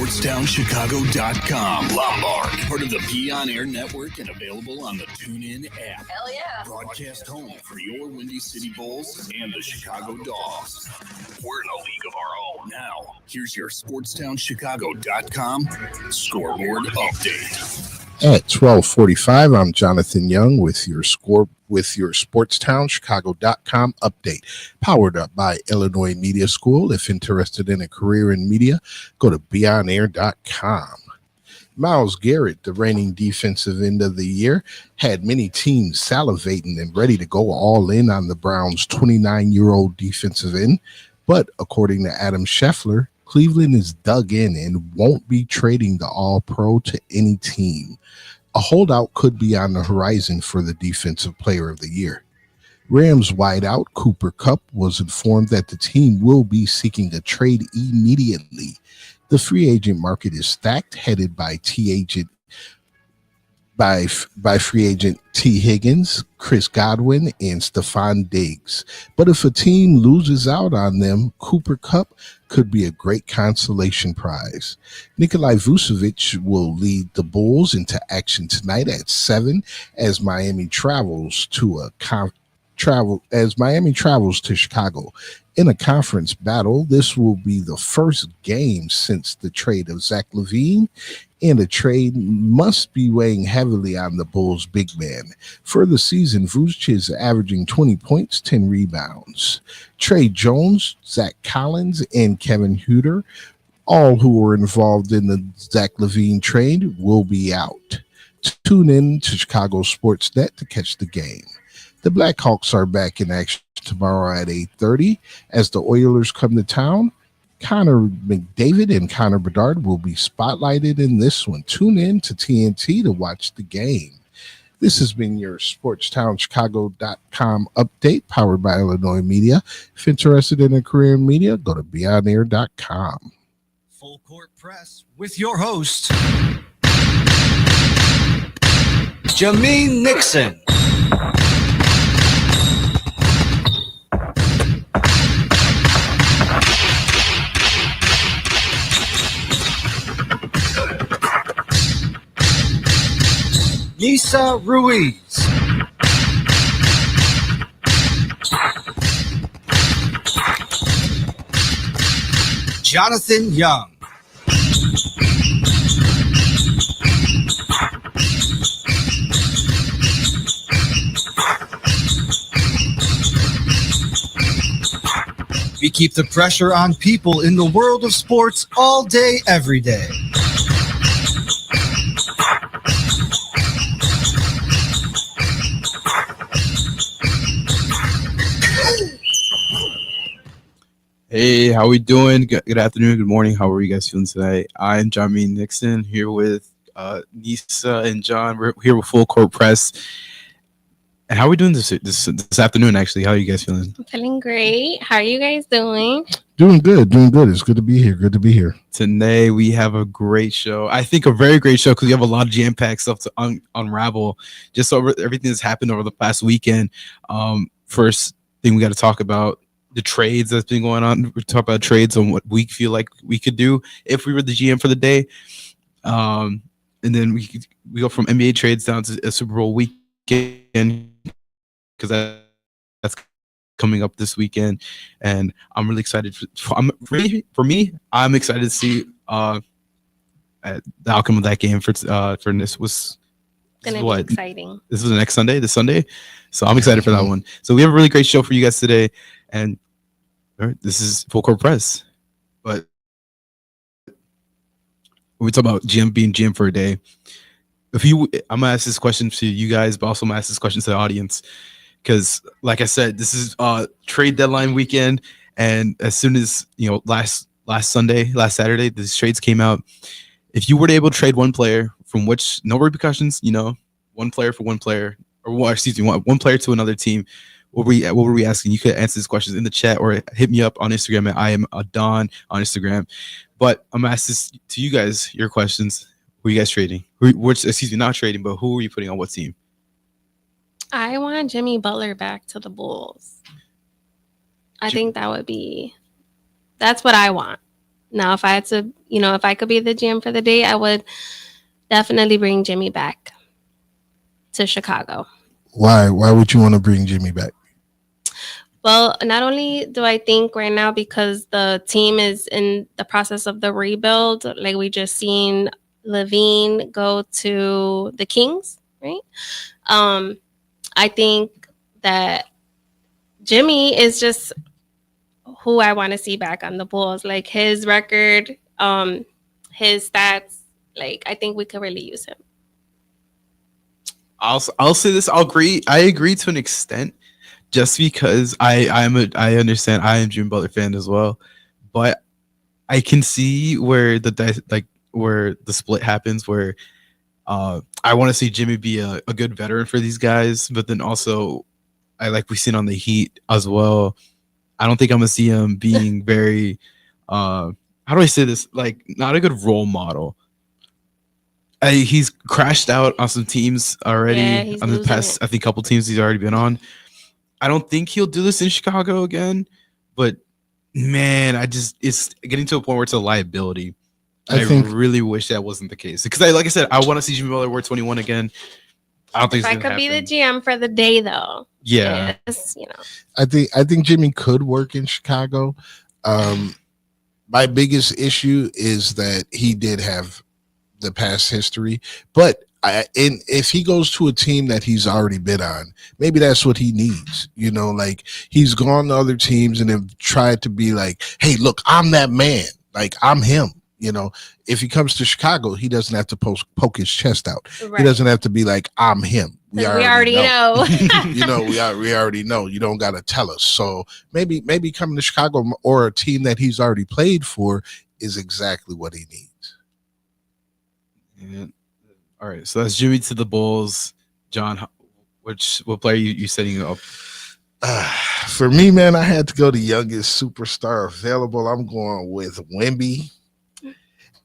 SportsTownChicago.com. Lombard, part of the Be On Air network and available on the TuneIn app. Hell yeah. Broadcast home for your Windy City Bulls and the Chicago Dogs. We're in a league of our own. Now, here's your SportsTownChicago.com scoreboard update. At 12:45, I'm Jonathan Young with your SportsTownChicago.com update, powered up by Illinois Media School. If interested in a career in media, go to beonair.com. Myles Garrett, the reigning defensive end of the year, had many teams salivating and ready to go all in on the Browns' 29-year-old defensive end. But according to Adam Scheffler, Cleveland is dug in and won't be trading the All-Pro to any team. A holdout could be on the horizon for the Defensive Player of the Year. Rams wideout Cooper Kupp was informed that the team will be seeking a trade immediately. The free agent market is stacked, headed by free agent T. Higgins, Chris Godwin, and Stephon Diggs. But if a team loses out on them, Cooper Kupp could be a great consolation prize. Nikolai Vucevic will lead the Bulls into action tonight at 7 as Miami travels to Chicago. In a conference battle, this will be the first game since the trade of Zach LaVine, and a trade must be weighing heavily on the Bulls' big man. For the season, Vucevic is averaging 20 points, 10 rebounds. Trey Jones, Zach Collins, and Kevin Huerter, all who were involved in the Zach LaVine trade, will be out. Tune in to Chicago Sportsnet to catch the game. The Blackhawks are back in action tomorrow at 8:30 as the Oilers come to town. Connor McDavid and Connor Bedard will be spotlighted in this one. Tune in to TNT to watch the game. This has been your SportsTownChicago.com update, powered by Illinois Media. If interested in a career in media, go to beonair.com. Full Court Press with your host, Jameen Nixon. Nisa Ruiz. Jonathan Young. We keep the pressure on people in the world of sports all day, every day. Hey, how we doing? Good afternoon, good morning. How are you guys feeling today? I'm Jameen Nixon here with Nisa and John. We're here with Full Court Press. And how are we doing this afternoon, actually? How are you guys feeling? I'm feeling great. How are you guys doing? Doing good. It's good to be here. Today, we have a great show. I think a very great show because we have a lot of jam-packed stuff to unravel just over everything that's happened over the past weekend. First thing we got to talk about, the trades that's been going on. We talk about trades and what we feel like we could do if we were the GM for the day. And then we go from NBA trades down to a Super Bowl weekend because that's coming up this weekend. And I'm really excited. I'm excited to see the outcome of that game for this was Gonna be exciting. This was this Sunday. So I'm excited for that one. So we have a really great show for you guys today. And all right, this is Full Court Press. But when we talk about being GM for a day, I'm gonna ask this question to you guys, but also I'm gonna ask this question to the audience. Because like I said, this is trade deadline weekend. And as soon as last Saturday, these trades came out. If you were able to trade one player from which no repercussions, one player for one player, one player to another team, what were we asking? You could answer these questions in the chat or hit me up on Instagram at I am Adon on Instagram. But I'm gonna ask this to you guys, your questions. Who are you guys trading? Not trading, but who are you putting on what team? I want Jimmy Butler back to the Bulls. I think that's what I want. Now, if I had to if I could be the GM for the day, I would definitely bring Jimmy back to Chicago. Why would you want to bring Jimmy back? Well, not only do I think right now, because the team is in the process of the rebuild, like we just seen Levine go to the Kings, right? I think that Jimmy is just who I want to see back on the Bulls. Like his record, his stats, like I think we could really use him. I'll say this. I agree to an extent, just because I understand I am Jimmy Butler fan as well, but I can see where where the split happens. Where I want to see Jimmy be a good veteran for these guys, but then also we've seen on the Heat as well. I don't think I'm gonna see him being very how do I say this? Like not a good role model. He's crashed out on some teams already. Yeah, on the past, I think, couple teams he's already been on. I don't think he'll do this in Chicago again, but man, it's getting to a point where it's a liability. I really wish that wasn't the case because, like I said, I want to see Jimmy Butler wear 21 again. I don't think if I could be the GM for the day, though. Yeah, I think Jimmy could work in Chicago. My biggest issue is that he did have the past history, but if he goes to a team that he's already been on, maybe that's what he needs. Like he's gone to other teams and have tried to be like, hey, look, I'm that man. Like I'm him. If he comes to Chicago, he doesn't have to poke his chest out. Right. He doesn't have to be like, I'm him. We already know. We already know. You don't got to tell us. So maybe coming to Chicago or a team that he's already played for is exactly what he needs. Yeah. All right, so that's Jimmy to the Bulls. John, what player you setting up? For me, man, I had to go the youngest superstar available. I'm going with Wemby,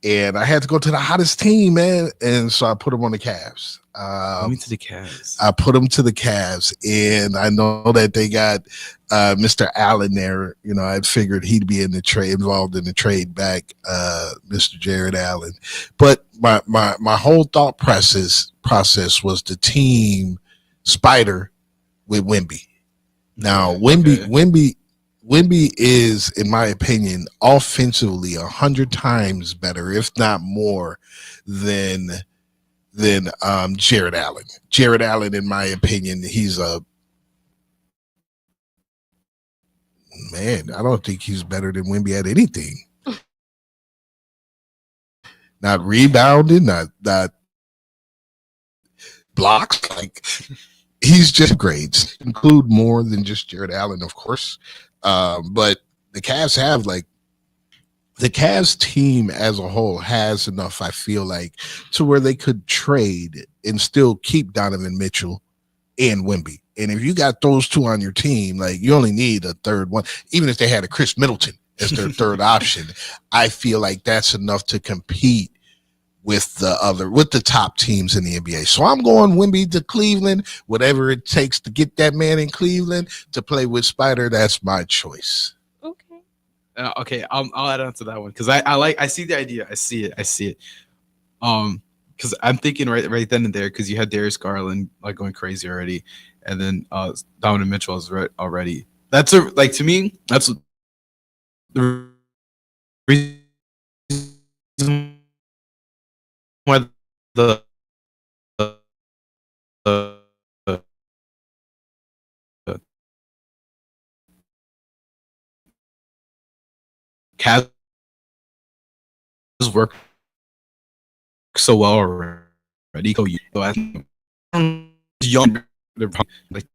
and I had to go to the hottest team, man, and so I put him on the Cavs. To the Cavs. I put him to the Cavs, and I know that they got Mr. Allen there. I figured he'd be involved in the trade back, Mr. Jared Allen. But my whole thought process was the team spider with Wemby. Now, Wemby is, in my opinion, offensively 100 times better, if not more, than Jared Allen. Jared Allen, in my opinion, he's a man. I don't think he's better than Wemby at anything. Not rebounding, not blocks. Like he's just grades. Include more than just Jared Allen, of course. But the Cavs have the Cavs team as a whole has enough, I feel like, to where they could trade and still keep Donovan Mitchell and Wemby. And if you got those two on your team, like you only need a third one. Even if they had a Chris Middleton as their third option, I feel like that's enough to compete with the top teams in the NBA. So I'm going Wemby to Cleveland, whatever it takes to get that man in Cleveland to play with Spider. That's my choice. Okay, I'll add on to that one because I see the idea. I see it. Because I'm thinking right then and there because you had Darius Garland like going crazy already, and then Donovan Mitchell is already. That's to me that's the reason why the Cavs work so well already. Young, they're probably like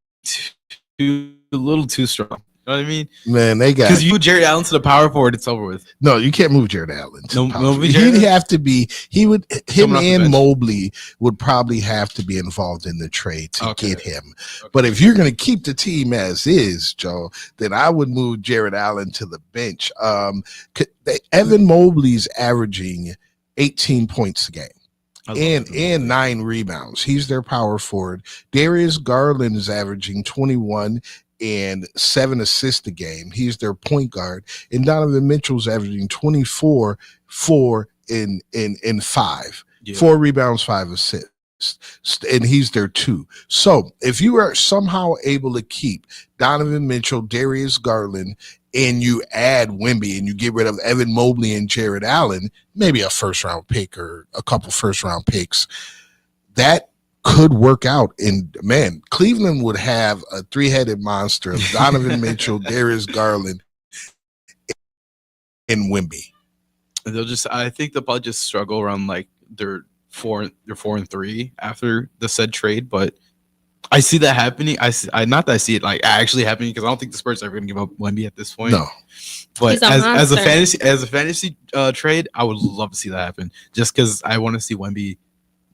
a little too strong. You know what I mean? Man, they got because you Jared Allen to the power forward, it's over with. No, you can't move Jared Allen. He'd have to be. Him and Mobley would probably have to be involved in the trade to get him. Okay. But if you're going to keep the team as is, Joe, then I would move Jared Allen to the bench. Evan Mobley's averaging 18 points a game. And 9 rebounds. He's their power forward. Darius Garland is averaging 21 and 7 assists a game. He's their point guard. And Donovan Mitchell's averaging 24, 4, and 5. Yeah. 4 rebounds, 5 assists. And he's their 2. So if you are somehow able to keep Donovan Mitchell, Darius Garland, and you add Wemby and you get rid of Evan Mobley and Jared Allen, maybe a first-round pick or a couple first-round picks, that could work out. And, man, Cleveland would have a 3-headed monster of Donovan Mitchell, Darius Garland, and Wemby. I think they'll probably just struggle around like they're 4-3 after the said trade, but I see that happening. Not that I see it like actually happening, because I don't think the Spurs are going to give up Wemby at this point. No, but as a fantasy trade, I would love to see that happen, just because I want to see Wemby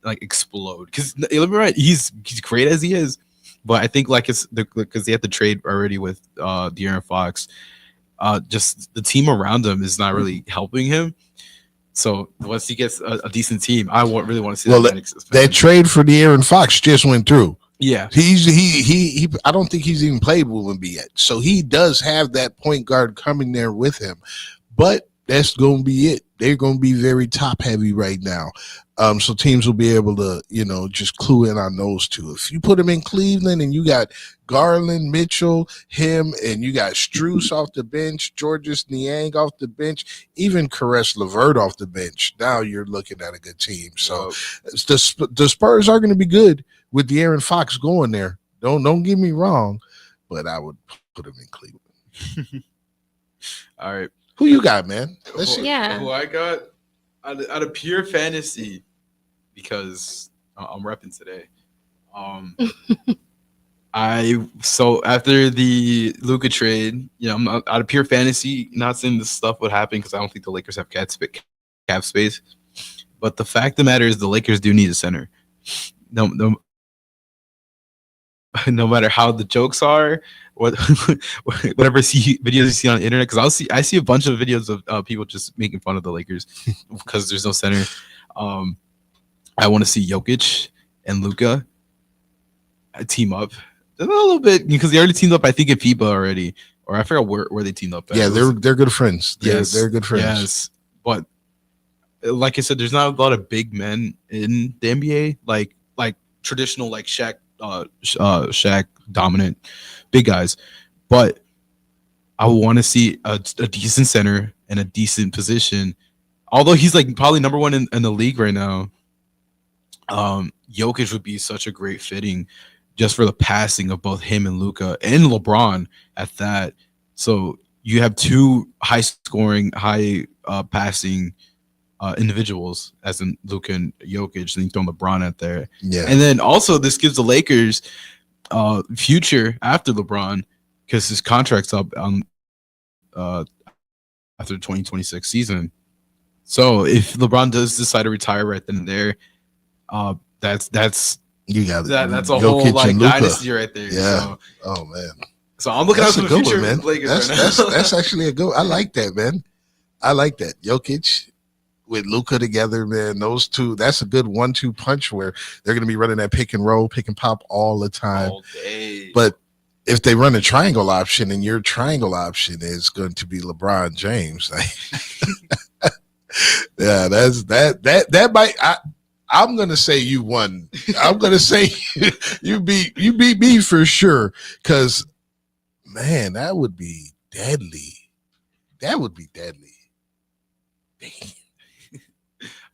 like explode. Because let me right, he's great as he is, but I think like it's because they had the trade already with De'Aaron Fox. Just the team around him is not really helping him. So once he gets a decent team, I really want to see that trade for De'Aaron Fox just went through. Yeah, he I don't think he's even played with Wemby yet. So he does have that point guard coming there with him. But that's going to be it. They're going to be very top heavy right now. So teams will be able to, just clue in on those two. If you put him in Cleveland and you got Garland, Mitchell, him, and you got Strus off the bench, Georges Niang off the bench, even Caris LeVert off the bench, now you're looking at a good team. So the Spurs are going to be good with De'Aaron Fox going there. Don't get me wrong, but I would put him in Cleveland. All right. Who you got, man? Who I got out of pure fantasy, because I'm repping today. After the Luka trade, I'm out of pure fantasy, not saying this stuff would happen because I don't think the Lakers have cap space. But the fact of the matter is, the Lakers do need a center. No matter how the jokes are, whatever videos you see on the internet, because I see a bunch of videos of people just making fun of the Lakers because there's no center. I want to see Jokic and Luka team up a little bit, because they already teamed up, I think, in FIBA already, or I forgot where they teamed up at. Yeah, they're good friends. They're good friends. Yes, but like I said, there's not a lot of big men in the NBA, like traditional like Shaq dominant big guys, but I want to see a decent center and a decent position. Although he's like probably number one in the league right now, Jokic would be such a great fitting just for the passing of both him and Luka and LeBron at that. So you have two high scoring, high passing individuals, as in Luka and Jokic, and you throw LeBron out there. Yeah. And then also this gives the Lakers future after LeBron, because his contract's up on after the 2026 season. So if LeBron does decide to retire right then and there, that's you got that's a Jokic whole like and Luka. dynasty right there. Yeah. So, oh man. So I'm looking out for the future, man. Lakers That's right now. that's actually a good. I like that, man. I like that. Jokic with Luka together, man. Those two, that's a good 1-2 punch where they're going to be running that pick and roll, pick and pop all the time. All day. But if they run a triangle option, and your triangle option is going to be LeBron James, yeah, that might. I'm gonna say you won. I'm gonna say you beat me for sure. Because man, that would be deadly. That would be deadly. Damn.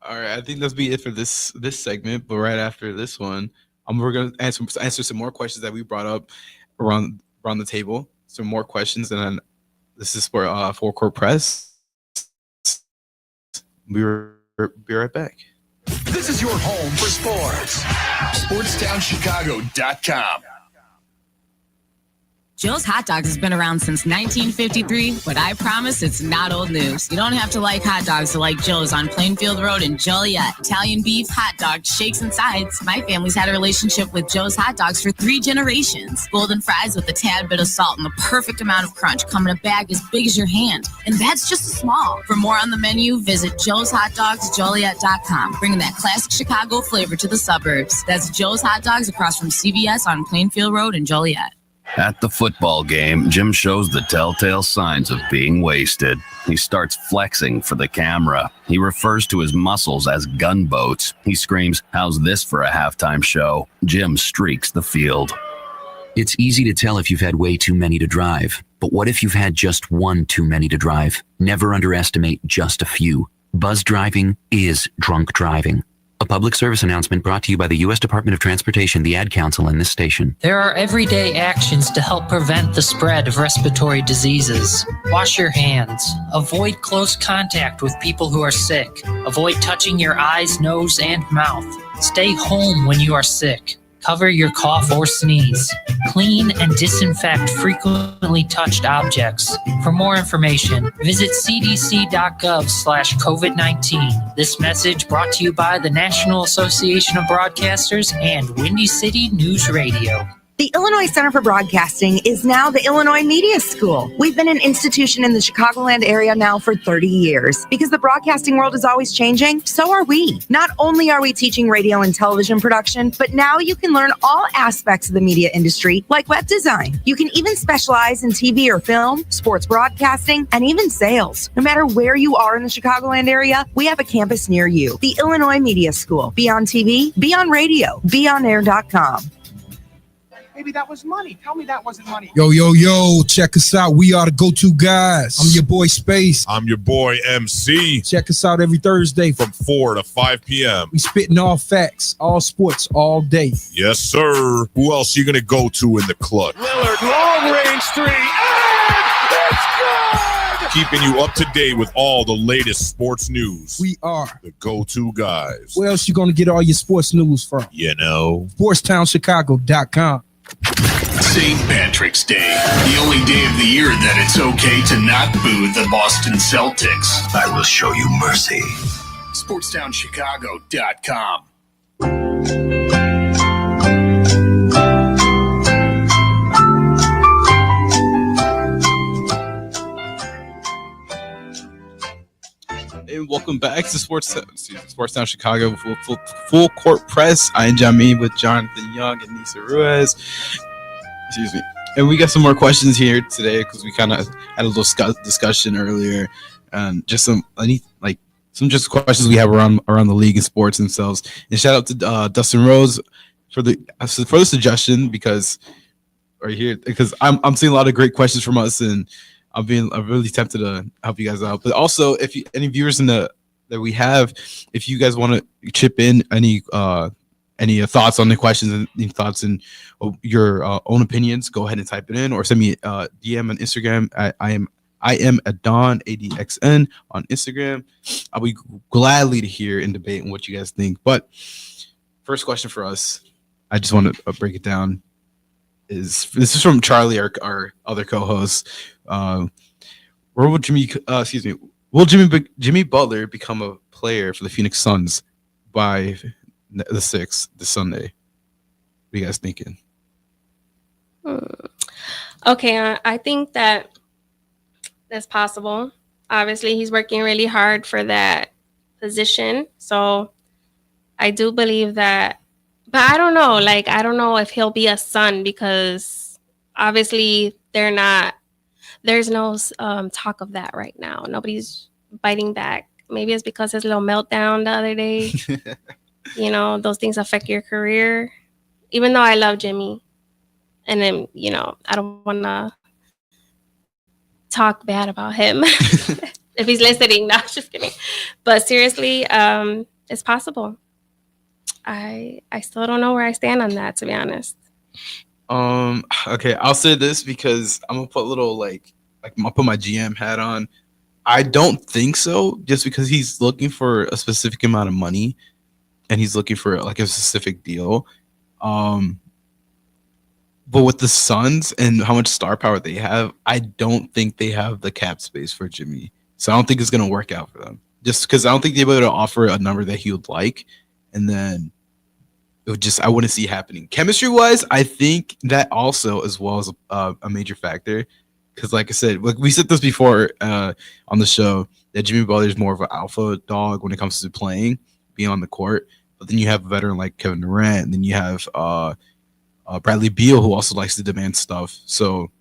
All right, I think that's be it for this segment. But right after this one, we're gonna answer some more questions that we brought up around the table. Some more questions, and then this is for Full Court Press. Be right back. This is your home for sports. SportsTownChicago.com. Joe's Hot Dogs has been around since 1953, but I promise it's not old news. You don't have to like hot dogs to like Joe's on Plainfield Road in Joliet. Italian beef, hot dogs, shakes, and sides. My family's had a relationship with Joe's Hot Dogs for 3 generations. Golden fries with a tad bit of salt and the perfect amount of crunch come in a bag as big as your hand. And that's just a small. For more on the menu, visit joeshotdogsjoliet.com, bringing that classic Chicago flavor to the suburbs. That's Joe's Hot Dogs across from CVS on Plainfield Road in Joliet. At the football game, Jim shows the telltale signs of being wasted. He starts flexing for the camera. He refers to his muscles as gunboats. He screams, "How's this for a halftime show?" Jim streaks the field. It's easy to tell if you've had way too many to drive. But what if you've had just one too many to drive? Never underestimate just a few. Buzz driving is drunk driving. A public service announcement brought to you by the U.S. Department of Transportation, the Ad Council, and this station. There are everyday actions to help prevent the spread of respiratory diseases. Wash your hands. Avoid close contact with people who are sick. Avoid touching your eyes, nose, and mouth. Stay home when you are sick. Cover your cough or sneeze. Clean and disinfect frequently touched objects. For more information, visit cdc.gov/COVID-19. This message brought to you by the National Association of Broadcasters and Windy City News Radio. The Illinois Center for Broadcasting is now the Illinois Media School. We've been an institution in the Chicagoland area now for 30 years. Because the broadcasting world is always changing, so are we. Not only are we teaching radio and television production, but now you can learn all aspects of the media industry, like web design. You can even specialize in TV or film, sports broadcasting, and even sales. No matter where you are in the Chicagoland area, we have a campus near you. The Illinois Media School. Be on TV, be on radio, beonair.com. Maybe that was money. Tell me that wasn't money. Yo, check us out. We are the go-to guys. I'm your boy Space. I'm your boy MC. Check us out every Thursday from 4 to 5 p.m. We spitting all facts, all sports, all day. Yes, sir. Who else you gonna go to in the clutch? Lillard, long range three, and it's good! Keeping you up to date with all the latest sports news. We are the go-to guys. Where else you gonna get all your sports news from? You know, SportsTownChicago.com. St. Patrick's Day, the only day of the year that it's okay to not boo the Boston Celtics. I will show you mercy. SportsTownChicago.com. And welcome back to Sportstown Chicago full court press. I am Jamie with Jonathan Young and Nisa Ruiz. Excuse me. And we got some more questions here today because we kind of had a little discussion earlier, and just some questions we have around the league and sports themselves. And shout out to Dustin Rose for the suggestion because I'm seeing a lot of great questions from us, and I'm really tempted to help you guys out. But also, if any viewers that we have, if you guys want to chip in any thoughts on the questions and any thoughts and your own opinions, go ahead and type it in or send me a DM on Instagram. I am Adon ADXN on Instagram. I'll be gladly to hear and debate on what you guys think. But first question for us, I just want to break it down. This is from Charlie, our other co-host. Where will Jimmy Butler become a player for the Phoenix Suns by the 6th, this Sunday? What are you guys thinking? Okay, I think that's possible. Obviously, he's working really hard for that position. So I do believe that. But I don't know. I don't know if he'll be a Sun because obviously there's no talk of that right now. Nobody's biting back. Maybe it's because his little meltdown the other day. Those things affect your career. Even though I love Jimmy. And then, I don't want to talk bad about him. If he's listening. No, just kidding. But seriously, it's possible. I still don't know where I stand on that, to be honest. Okay, I'll say this because I'm gonna put a little I'll put my GM hat on. I don't think so, just because he's looking for a specific amount of money and he's looking for a specific deal. But with the Suns and how much star power they have, I don't think they have the cap space for Jimmy. So I don't think it's gonna work out for them. Just because I don't think they'll be able to offer a number that he would like, and then I wouldn't see it happening. Chemistry wise, I think that also as well as a major factor. Because like I said, we said this before on the show, that Jimmy Butler is more of an alpha dog when it comes to playing, being on the court. But then you have a veteran like Kevin Durant, and then you have Bradley Beal, who also likes to demand stuff. So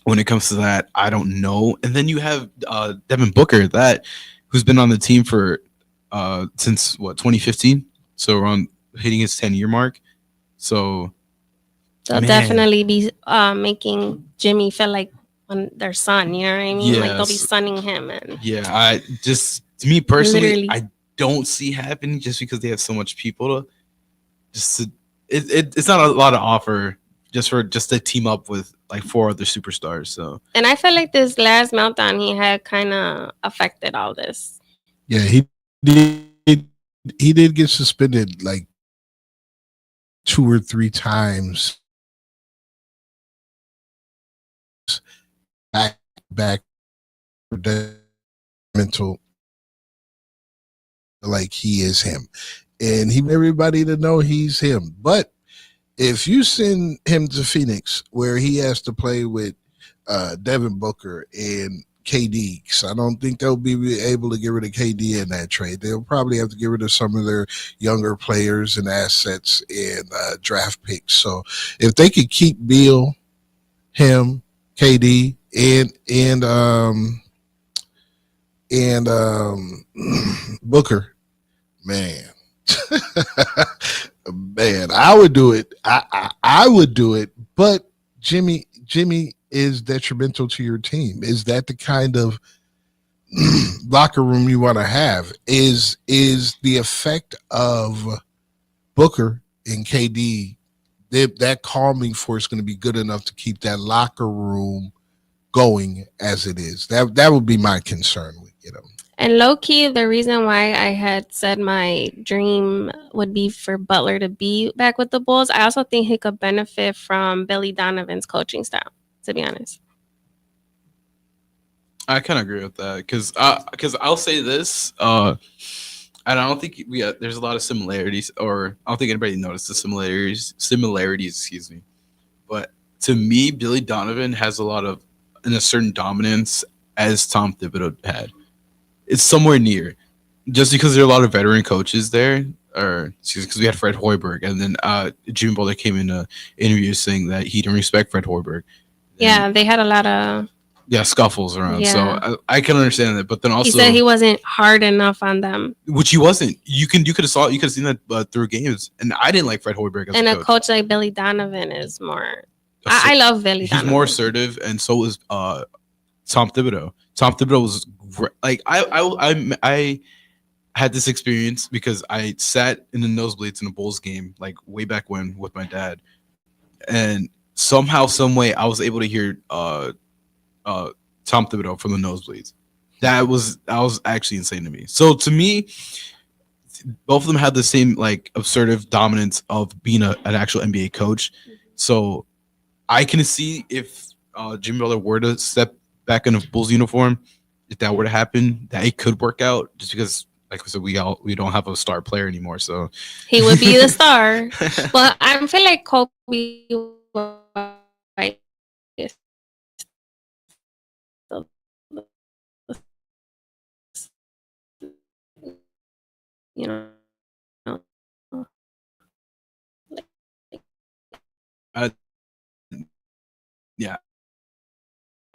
when it comes to that, I don't know. And then you have Devin Booker, who's been on the team for since 2015. So around hitting his 10-year mark. So they'll definitely be making Jimmy feel like their son. You know what I mean? Yes. Like they'll be sunning him. And yeah, to me personally, literally. I don't see happening just because they have so much people to it's not a lot of offer just to team up with like 4 other superstars. So, and I feel like this last meltdown he had kind of affected all this. Yeah, he did get suspended like 2 or 3 times back mental, like he is him, and he everybody to know he's him. But if you send him to Phoenix where he has to play with Devin Booker and KD, because I don't think they'll be able to get rid of KD in that trade. They'll probably have to get rid of some of their younger players and assets and draft picks. So if they could keep Beal, him, KD, and Booker, man, man, I would do it. I would do it. But Jimmy is detrimental to your team. Is that the kind of locker room you want to have? Is the effect of Booker and KD, that calming force, going to be good enough to keep that locker room going as it is? That would be my concern with, And low key, the reason why I had said my dream would be for Butler to be back with the Bulls, I also think he could benefit from Billy Donovan's coaching style, to be honest. I kind of agree with that because I'll say this, and I don't think there's a lot of similarities, or I don't think anybody noticed the similarities. Excuse me, but to me, Billy Donovan has a certain dominance as Tom Thibodeau had. It's somewhere near, just because there are a lot of veteran coaches there, or because we had Fred Hoiberg, and then Jimmy Butler came in an interview saying that he didn't respect Fred Hoiberg. Yeah, they had a lot of scuffles around. Yeah. So I can understand that, but then also he said he wasn't hard enough on them. which he wasn't. You could have seen that through games, and I didn't like Fred Hoiberg as And a a coach. coach like Billy Donovan is more. I love Billy He's Donovan. more assertive, and so was Tom Thibodeau. Tom Thibodeau was great. Like I had this experience because I sat in the nosebleeds in a Bulls game like way back when with my dad, and somehow, some way, I was able to hear Tom Thibodeau from the nosebleeds. That was actually insane to me. So to me, both of them had the same like assertive dominance of being an actual NBA coach. So I can see if Jimmy Butler were to step back in a Bulls uniform, if that were to happen, that it could work out. Just because, like I said, we don't have a star player anymore, so He would be the star. Well, I feel like Kobe White is you know. Yeah,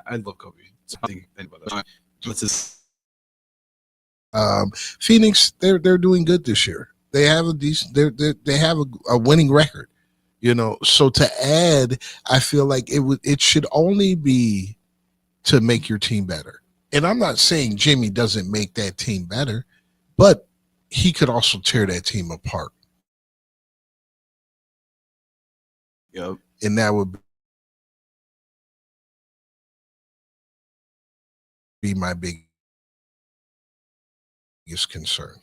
I love Kobe. So I think about that. Let's just Phoenix, they're doing good this year. They have a decent. They have a winning record, So to add, I feel like it should only be to make your team better. And I'm not saying Jimmy doesn't make that team better, but he could also tear that team apart. Yep. And that would be my biggest concern.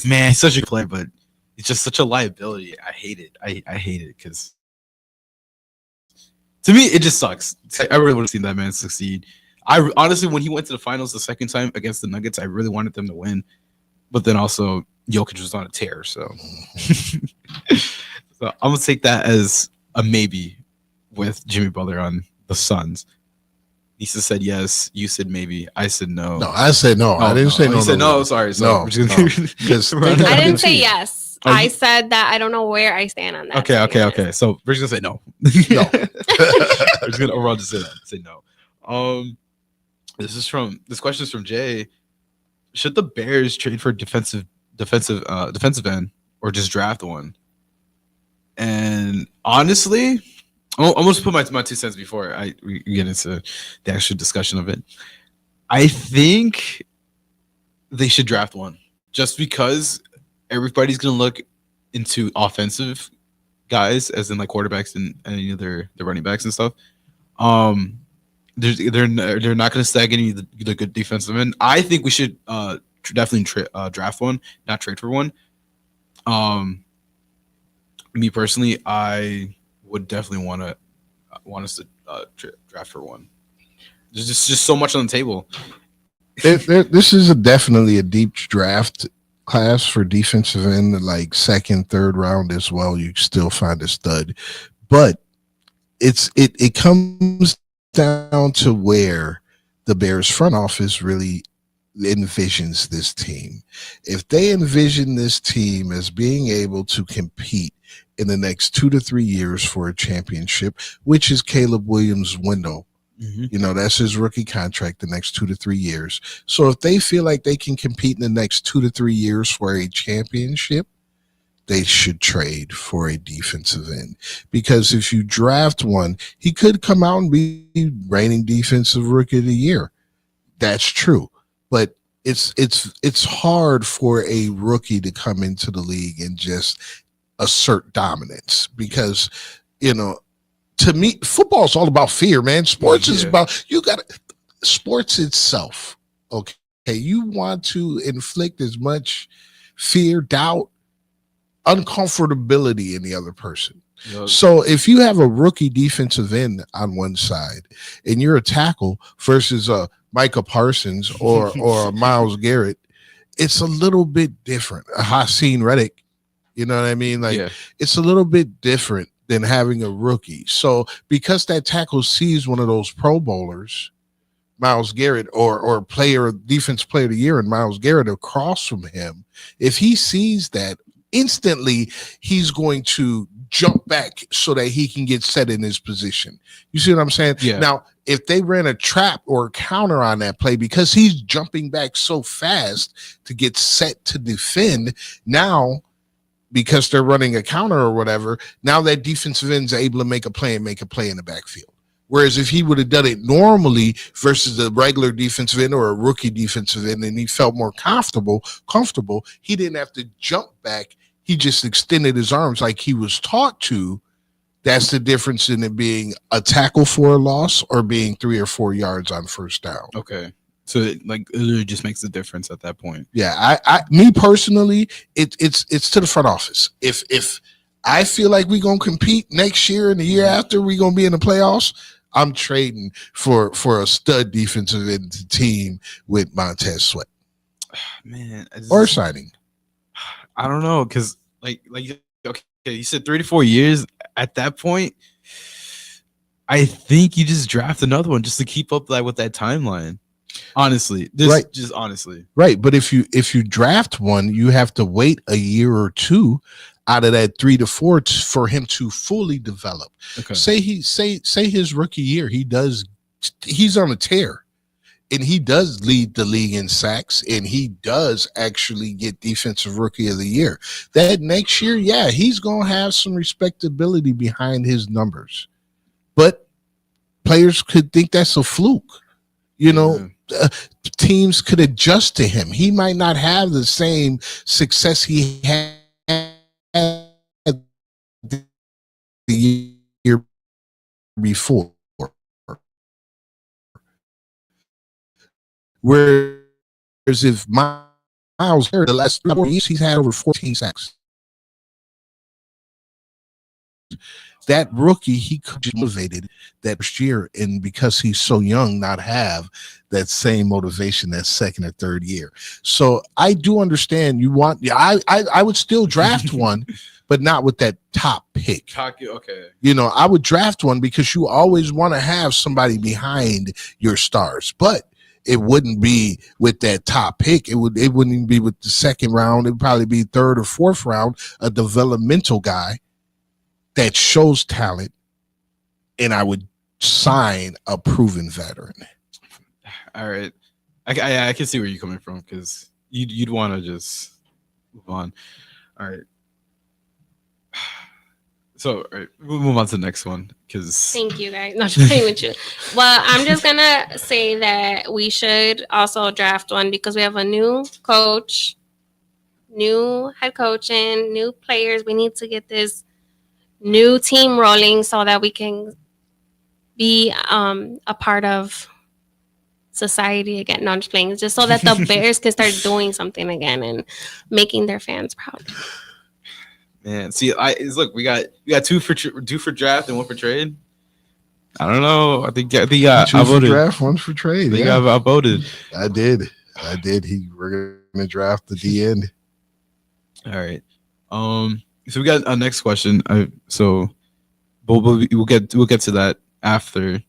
Man, he's such a player, but it's just such a liability. I hate it. I hate it because to me it just sucks. I really want to see that man succeed. I honestly, when he went to the finals the second time against the Nuggets, I really wanted them to win, but then also Jokic was on a tear, so so I'm gonna take that as a maybe with Jimmy Butler on the Suns. Nisa said yes. You said maybe. I said no. No, I said no. I didn't say no. You said no. Sorry. So we're just gonna because I didn't say yes. I said that I don't know where I stand on that. Okay. So we're just gonna say no. No. We're just gonna overall just say no. This question is from Jay. Should the Bears trade for defensive end or just draft one? And honestly, I'm gonna put my 2 cents before we get into the actual discussion of it. I think they should draft one just because everybody's gonna look into offensive guys, as in like quarterbacks and any of their running backs and stuff. They're not gonna stag any of the good defensive end. I think we should definitely draft one, not trade for one. Me personally, I would definitely want us to draft for one. There's just so much on the table. This is definitely a deep draft class for defensive end, like second, third round as well. You still find a stud, but it comes down to where the Bears front office really envisions this team. If they envision this team as being able to compete in the next 2 to 3 years for a championship, which is Caleb Williams' window. Mm-hmm. That's his rookie contract the next 2 to 3 years. So if they feel like they can compete in the next 2 to 3 years for a championship, they should trade for a defensive end. Because if you draft one, he could come out and be reigning defensive rookie of the year. That's true. But it's hard for a rookie to come into the league and just assert dominance because, to me, football is all about fear, man. Sports is about, sports itself. Okay. You want to inflict as much fear, doubt, uncomfortability in the other person. Yep. So if you have a rookie defensive end on one side and you're a tackle versus a Micah Parsons or a Myles Garrett, it's a little bit different. A Haason Reddick, you know what I mean? It's a little bit different than having a rookie. So because that tackle sees one of those Pro Bowlers, Myles Garrett, or defense player of the year and Myles Garrett across from him, if he sees that, instantly he's going to jump back so that he can get set in his position. You see what I'm saying? Yeah. Now, if they ran a trap or a counter on that play, because he's jumping back so fast to get set to defend, now, because they're running a counter or whatever, now that defensive end's able to make a play in the backfield. Whereas if he would have done it normally versus a regular defensive end or a rookie defensive end and he felt more comfortable, he didn't have to jump back. He just extended his arms like he was taught to. That's the difference in it being a tackle for a loss or being 3 or 4 yards on first down. Okay. So it just makes a difference at that point. Yeah. Me personally, it's to the front office. If I feel like we're going to compete next year and the year after we're going to be in the playoffs, I'm trading for a stud defensive end team with Montez Sweat. Man. Or signing. I don't know, because okay, you said 3 to 4 years. At that point, I think you just draft another one just to keep up with that timeline. Honestly, honestly, right. But if you draft one, you have to wait a year or two out of that 3 to 4 for him to fully develop. Okay. Say his rookie year, he's on a tear. And he does lead the league in sacks, and he does actually get defensive rookie of the year. That next year, yeah, he's going to have some respectability behind his numbers. But players could think that's a fluke. Teams could adjust to him. He might not have the same success he had the year before. Whereas if Myles Garrett, the last 4 years, he's had over 14 sacks. That rookie, he could be motivated that first year, and because he's so young, not have that same motivation that second or third year. So I do understand you want. I would still draft one, but not with that top pick. Okay. You know, I would draft one because you always want to have somebody behind your stars, but it wouldn't be with that top pick. It wouldn't even be with the second round. It would probably be third or fourth round, a developmental guy that shows talent, and I would sign a proven veteran. All right. I can see where you're coming from, because you'd want to just move on. All right. So, all right, we'll move on to the next one, because Thank you, guys. Not just playing with you. Well, I'm just gonna say that we should also draft one because we have a new coach, new head coach, and new players. We need to get this new team rolling so that we can be a part of society again. No, I'm just playing. It's just so that the Bears can start doing something again and making their fans proud. Man, see, look, we got two for draft and one for trade. I don't know. I think I Two for voted. draft, one for trade. I think Yeah. I voted. I did. We're gonna draft at the end. All right. So we got a next question. So we'll get to that after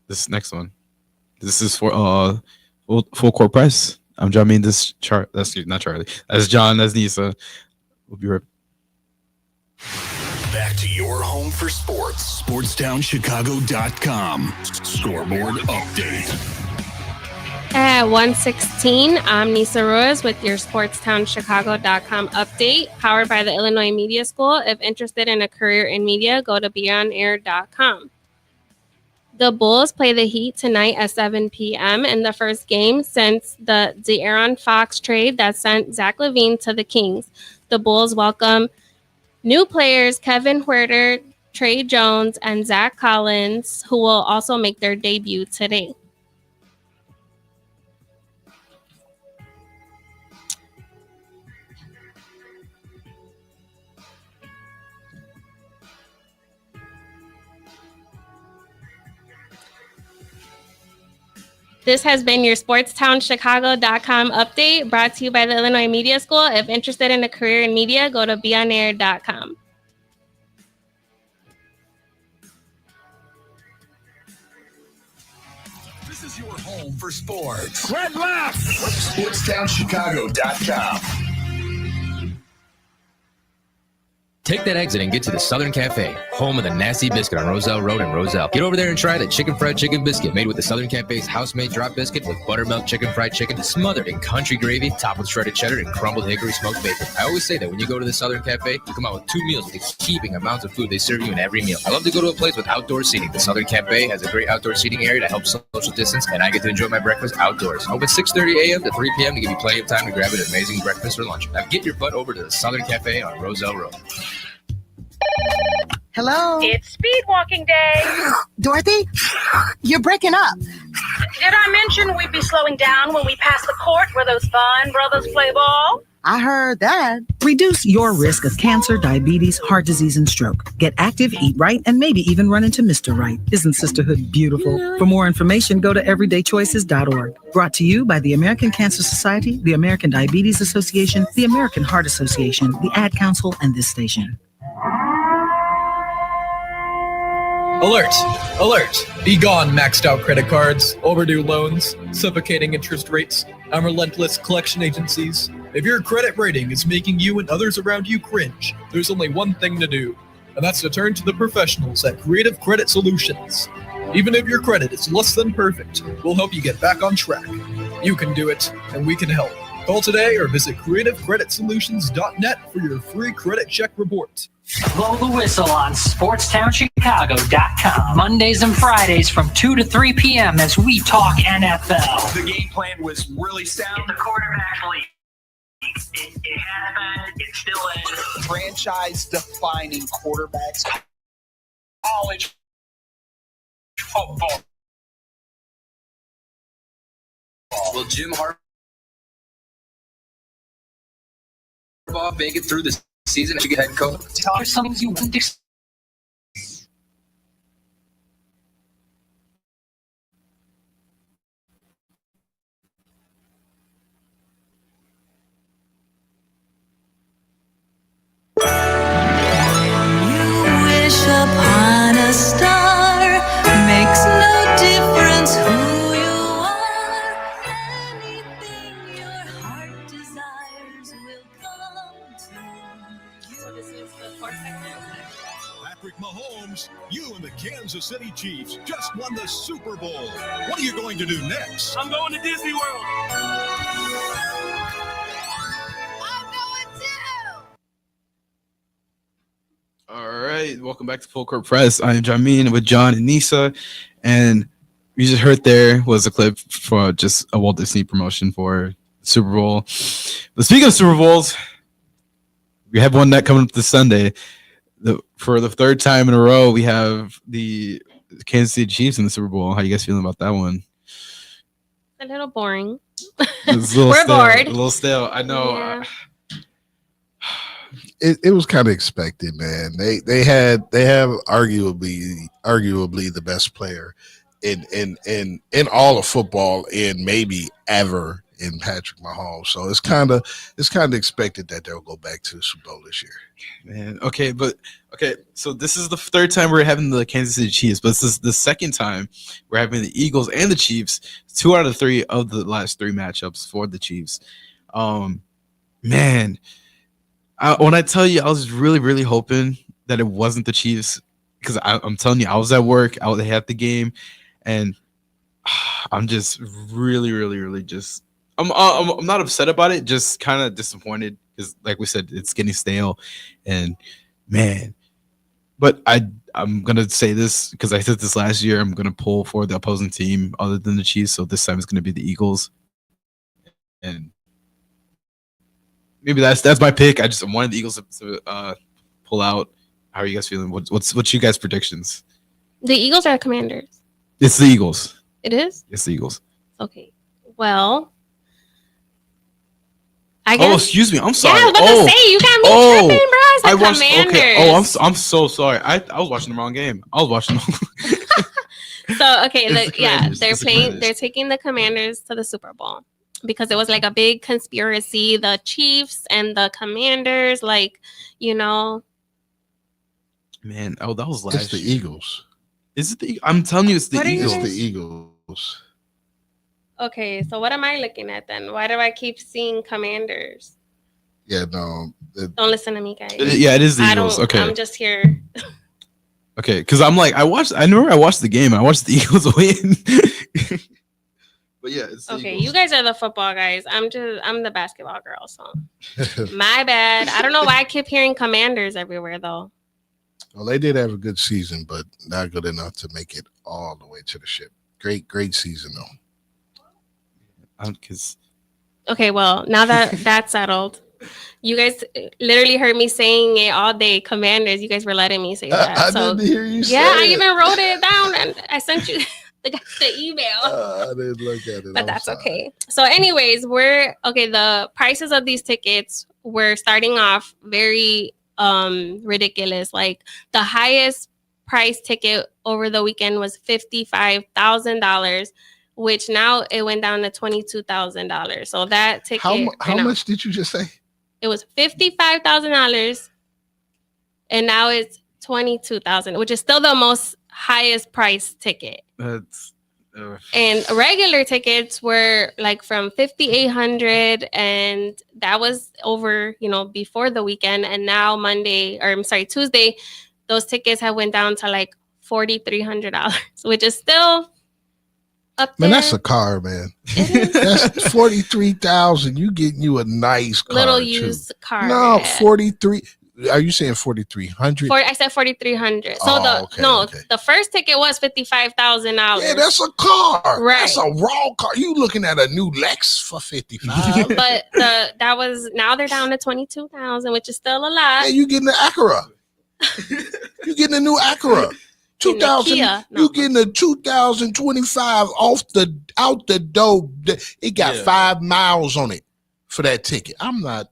this next one. This is for full court press. I'm John. That's not Charlie. That's John. That's Nisa. We'll be right. Back to your home for sports. SportsTownChicago.com. Scoreboard update. At 1:16, I'm Nisa Ruiz with your SportsTownChicago.com update, powered by the Illinois Media School. If interested in a career in media, go to BeyondAir.com. The Bulls play the Heat tonight at 7 p.m. in the first game since the De'Aaron Fox trade that sent Zach LaVine to the Kings. The Bulls welcome new players Kevin Huerter, Trey Jones, and Zach Collins, who will also make their debut today. This has been your SportsTownChicago.com update, brought to you by the Illinois Media School. If interested in a career in media, go to BeyondAir.com. This is your home for sports. Red left. SportsTownChicago.com. Take that exit and get to the Southern Cafe, home of the Nasty Biscuit on Roselle Road in Roselle. Get over there and try the chicken fried chicken biscuit made with the Southern Cafe's house-made drop biscuit with buttermilk chicken fried chicken smothered in country gravy, topped with shredded cheddar and crumbled hickory smoked bacon. I always say that when you go to the Southern Cafe, you come out with 2 meals with the heaping amounts of food they serve you in every meal. I love to go to a place with outdoor seating. The Southern Cafe has a great outdoor seating area to help social distance, and I get to enjoy my breakfast outdoors. Open 6:30 a.m. to 3 p.m. to give you plenty of time to grab an amazing breakfast or lunch. Now get your butt over to the Southern Cafe on Roselle Road. Hello? It's speed walking day. Dorothy? You're breaking up. Did I mention we'd be slowing down when we pass the court where those fine brothers play ball? I heard that. Reduce your risk of cancer, diabetes, heart disease, and stroke. Get active, eat right, and maybe even run into Mr. Right. Isn't sisterhood beautiful? For more information, go to everydaychoices.org. Brought to you by the American Cancer Society, the American Diabetes Association, the American Heart Association, the Ad Council, and this station. Alert! Alert! Be gone, maxed out credit cards, overdue loans, suffocating interest rates, and relentless collection agencies. If your credit rating is making you and others around you cringe, there's only one thing to do, and that's to turn to the professionals at Creative Credit Solutions. Even if your credit is less than perfect, we'll help you get back on track. You can do it, and we can help. Call today or visit creativecreditsolutions.net for your free credit check report. Blow the whistle on SportsTownChicago.com. Mondays and Fridays from 2 to 3 p.m. as we talk NFL. The game plan was really sound. The quarterback league. It has been, it still is. Franchise-defining quarterbacks. College football. Will Jim Harbaugh make it through the season as you get head coach? There's some things you wouldn't expect. Kansas City Chiefs just won the Super Bowl. What are you going to do next? I'm going to Disney World. All right, welcome back to Full Court Press. I am Jamin with John and Nisa, and you just heard there was a clip for just a Walt Disney promotion for Super Bowl. But speaking of Super Bowls, we have one that coming up this Sunday. For the third time in a row, we have the Kansas City Chiefs in the Super Bowl. How you guys feeling about that one? A little boring. It's a little We're stale, bored. A little stale. I know. Yeah. It was kind of expected, man. They have arguably the best player in all of football and maybe ever in Patrick Mahomes. So it's kind of expected that they'll go back to the Super Bowl this year. Man, okay. So this is the third time we're having the Kansas City Chiefs, but this is the second time we're having the Eagles and the Chiefs. 2 out of 3 of the last 3 matchups for the Chiefs. Man. When I tell you, I was really, really hoping that it wasn't the Chiefs because I'm telling you, I was at work. They had the game, and I'm just really, really, really just I'm not upset about it. Just kind of disappointed because, like we said, it's getting stale, and man. But I'm gonna say this because I said this last year. I'm gonna pull for the opposing team other than the Chiefs. So this time it's gonna be the Eagles, and maybe that's my pick. I wanted the Eagles to pull out. How are you guys feeling? What's you guys' predictions? The Eagles are Commanders. It's the Eagles. It is? It's the Eagles. Okay. Well, I guess. Oh, excuse me. I'm sorry. Yeah, I was about to say, you got me tripping, bro. I said watched, Commanders. Okay. Oh, I'm so sorry. I was watching the wrong game. I was watching. So, okay. It's the Commanders. They're It's the playing. Commanders. They're taking the Commanders to the Super Bowl because it was like a big conspiracy. The Chiefs and the Commanders, like, you know. Man, that was last. It's the Eagles. Is it the? I'm telling you, it's the What are you Eagles. It's guys- the Eagles. Okay, so what am I looking at then? Why do I keep seeing Commanders? Yeah, no. Don't listen to me, guys. Yeah, it is the I Eagles. don't. Okay. I'm just here. Okay, because I'm like, I remember I watched the game and I watched the Eagles win. But yeah, it's the Okay, Eagles. you guys are the football guys. I'm the basketball girl, so my bad. I don't know why I keep hearing Commanders everywhere though. Well, they did have a good season, but not good enough to make it all the way to the ship. Great season though. Because Okay, well, now that that's settled, you guys literally heard me saying it all day. Commanders, you guys were letting me say that. I so didn't hear you say yeah, I it. even wrote it down and I sent you the email. I didn't look at it. But that's okay. So, anyways, the prices of these tickets were starting off very ridiculous. Like the highest price ticket over the weekend was $55,000, which now it went down to $22,000. So that ticket How much did you just say? it was $55,000 and now it's $22,000, which is still the most highest price ticket. that's And regular tickets were like from $5,800, and that was over, before the weekend. And now Tuesday, those tickets have went down to like $4,300, which is still up there. Man, that's a car, man. That's 43,000. You getting you a nice car. Little too. used car. No, yeah. 43. Are you saying 4,300? I said $4,300. So Oh, the first ticket was $55,000. Yeah, that's a car. Right. That's a raw car. You looking at a new Lex for 55? But now they're down to $22,000, which is still a lot. Hey, you getting an Acura? You getting a new Acura? 2000. Kia. You getting a 2025 out the door. It got 5 miles on it for that ticket.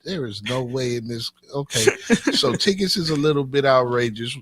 There is no way in this. Okay. So tickets is a little bit outrageous.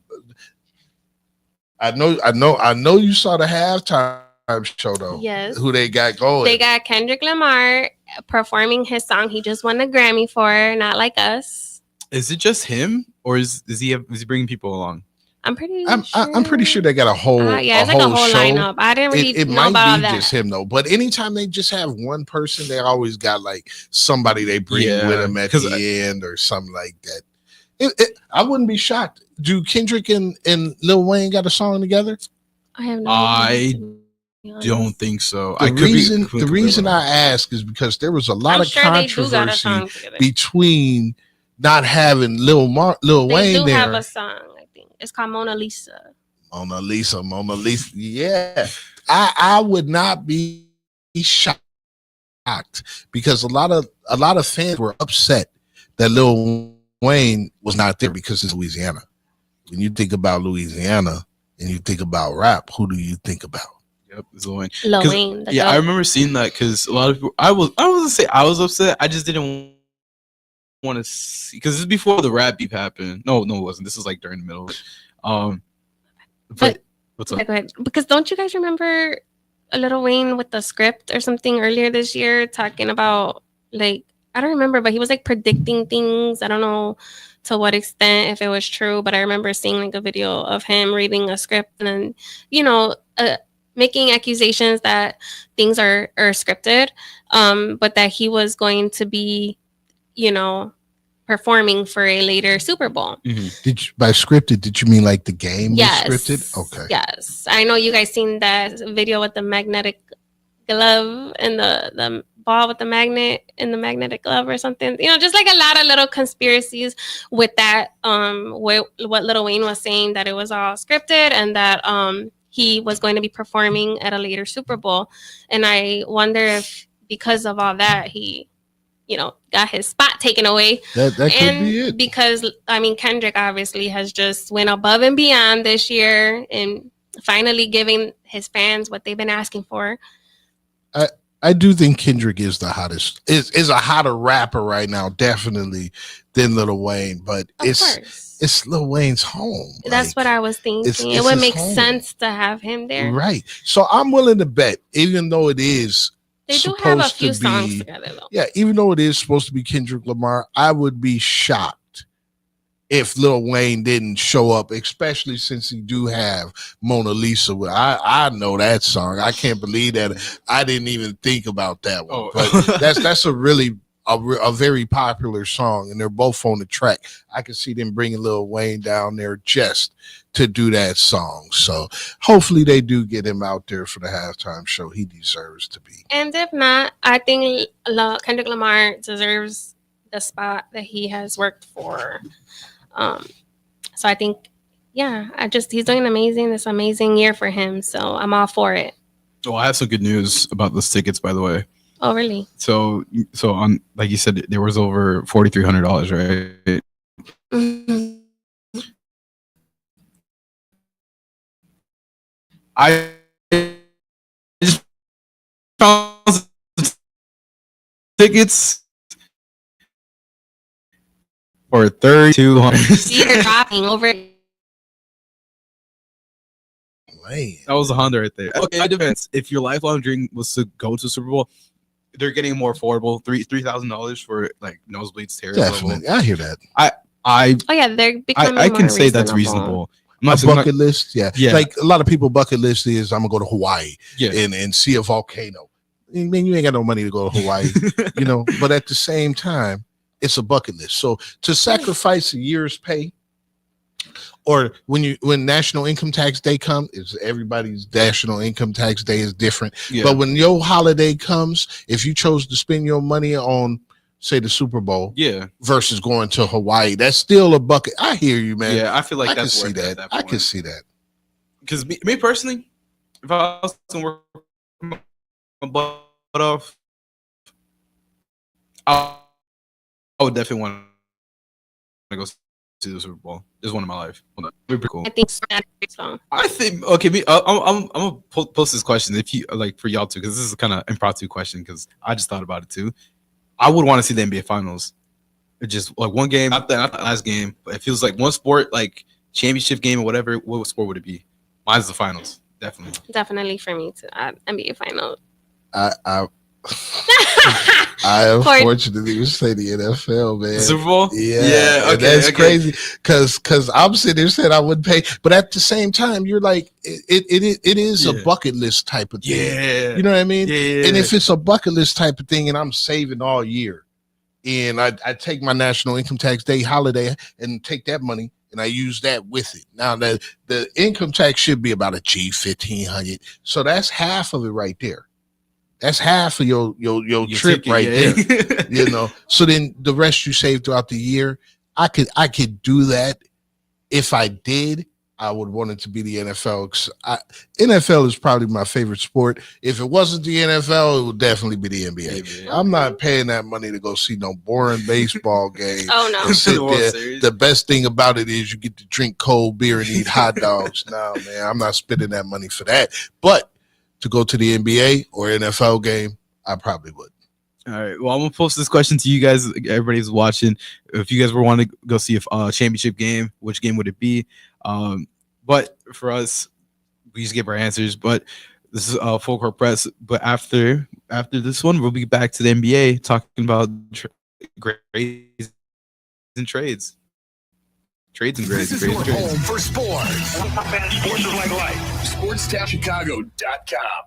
I know you saw the halftime show though. Yes. Who they got going? They got Kendrick Lamar performing his song he just won a Grammy for, Not Like Us. Is it just him, or is he bringing people along? I'm pretty sure they got a whole it's like a whole show. lineup. I didn't really It know might about all be that. just him though. But anytime they just have one person, they always got like somebody they bring Yeah, with them at the end or something like that. I wouldn't be shocked. Do Kendrick and Lil Wayne got a song together? I have no I idea, to be honest. don't think so. The reason I ask is because there was a lot I'm of sure they do got a controversy song together. between not having Lil They Wayne do there. have a song, I think. It's called Mona Lisa. Mona Lisa. Yeah, I would not be shocked because a lot of fans were upset that Lil Wayne was not there because it's Louisiana. When you think about Louisiana and you think about rap, who do you think about? Yep, it's Lil Wayne. Lil 'Cause- Wayne, the Yeah, goat. I remember seeing that because a lot of people. I wasn't say I was upset. I just didn't want to see because this is before the rap beef happened. No, it wasn't. This was like during the middle. But what's up? Go ahead. Because don't you guys remember a Lil Wayne with the script or something earlier this year talking about, like, I don't remember, but he was like predicting things. I don't know to what extent, if it was true, but I remember seeing like a video of him reading a script and then, making accusations that things are scripted, but that he was going to be, performing for a later Super Bowl. By scripted, did you mean like the game Yes. was scripted? Okay. Yes. I know you guys seen that video with the magnetic glove and the ball with the magnet in the magnetic glove or something. Just like a lot of little conspiracies with that. What Lil Wayne was saying, that it was all scripted and that he was going to be performing at a later Super Bowl. And I wonder if because of all that, he got his spot taken away. That could be it. Because Kendrick obviously has just went above and beyond this year and finally giving his fans what they've been asking for. I do think Kendrick is the hottest, is a hotter rapper right now, definitely, than Lil Wayne. But it's Lil Wayne's home. That's what I was thinking. it's It would his make home. sense to have him there. Right. So I'm willing to bet, even though it is They do have a supposed few to songs be- together though. Yeah, even though it is supposed to be Kendrick Lamar, I would be shocked if Lil Wayne didn't show up, especially since he do have Mona Lisa. I know that song. I can't believe that I didn't even think about that one. But that's a really a very popular song, and they're both on the track. I can see them bringing Lil Wayne down there just to do that song. So hopefully they do get him out there for the halftime show. He deserves to be. And if not, I think Kendrick Lamar deserves the spot that he has worked for. So I think, he's doing amazing. This amazing year for him. So I'm all for it. Oh, I have some good news about those tickets, by the way. Oh, really? So on, like you said, there was over $4,300, right? Mhm. I just found tickets for $3,200. You're dropping over. That was a Honda right there. Okay, it depends. If your lifelong dream was to go to Super Bowl, they're getting more affordable. $3,000 for like nosebleeds, terrace Definitely. level. I hear that. Oh yeah, they're becoming I can more say that's reasonable. I'm not A saying- bucket list, yeah. Yeah. Like a lot of people, bucket list is I'm gonna go to Hawaii Yeah. and see a volcano. I mean, you ain't got no money to go to Hawaii, But at the same time, it's a bucket list. So to sacrifice a year's pay, or when National Income Tax Day comes, is everybody's National Income Tax Day is different. Yeah. But when your holiday comes, if you chose to spend your money on, say, the Super Bowl, Yeah. versus going to Hawaii, that's still a bucket. I hear you, man. Yeah, I feel like I can that's see worth it at that. that I can point. see that. Because me personally, if I was to work my butt off, I would definitely want to go to the Super Bowl. It's one in my life. It'd be pretty cool. I think so. I think okay. I'm gonna post this question if you like for y'all too, because this is kind of impromptu question because I just thought about it too. I would want to see the NBA Finals. It's just like one game, not the last game, but it feels like one sport, like championship game or whatever. What sport would it be? Mine's the finals, definitely. Definitely for me too. NBA final. I unfortunately would say the NFL, man. Super Bowl? Yeah, Yeah, and okay, that's okay. crazy because I'm sitting there saying I wouldn't pay, but at the same time, you're like, it is a Yeah. bucket list type of thing. Yeah. You know what I mean? Yeah. And if it's a bucket list type of thing, and I'm saving all year, and I take my National Income Tax Day holiday and take that money and I use that with it. Now the income tax should be about a $1,500. So that's half of it right there. That's half of your trip ticket, right yeah. there. So then the rest you save throughout the year, I could do that. If I did, I would want it to be the NFL. NFL is probably my favorite sport. If it wasn't the NFL, it would definitely be the NBA. I'm not paying that money to go see no boring baseball game. Oh, no. And sit there. The best thing about it is you get to drink cold beer and eat hot dogs. No, man, I'm not spending that money for that. But to go to the NBA or NFL game, I probably would. All right. Well, I'm gonna post this question to you guys. Everybody's watching. If you guys were wanting to go see a championship game, which game would it be? But for us, we just give our answers. But this is Full Court Press. But after this one, we'll be back to the NBA talking about grades and trades. Trades and grades. This is your home for sports. Sports is like life. SportsTownChicago.com.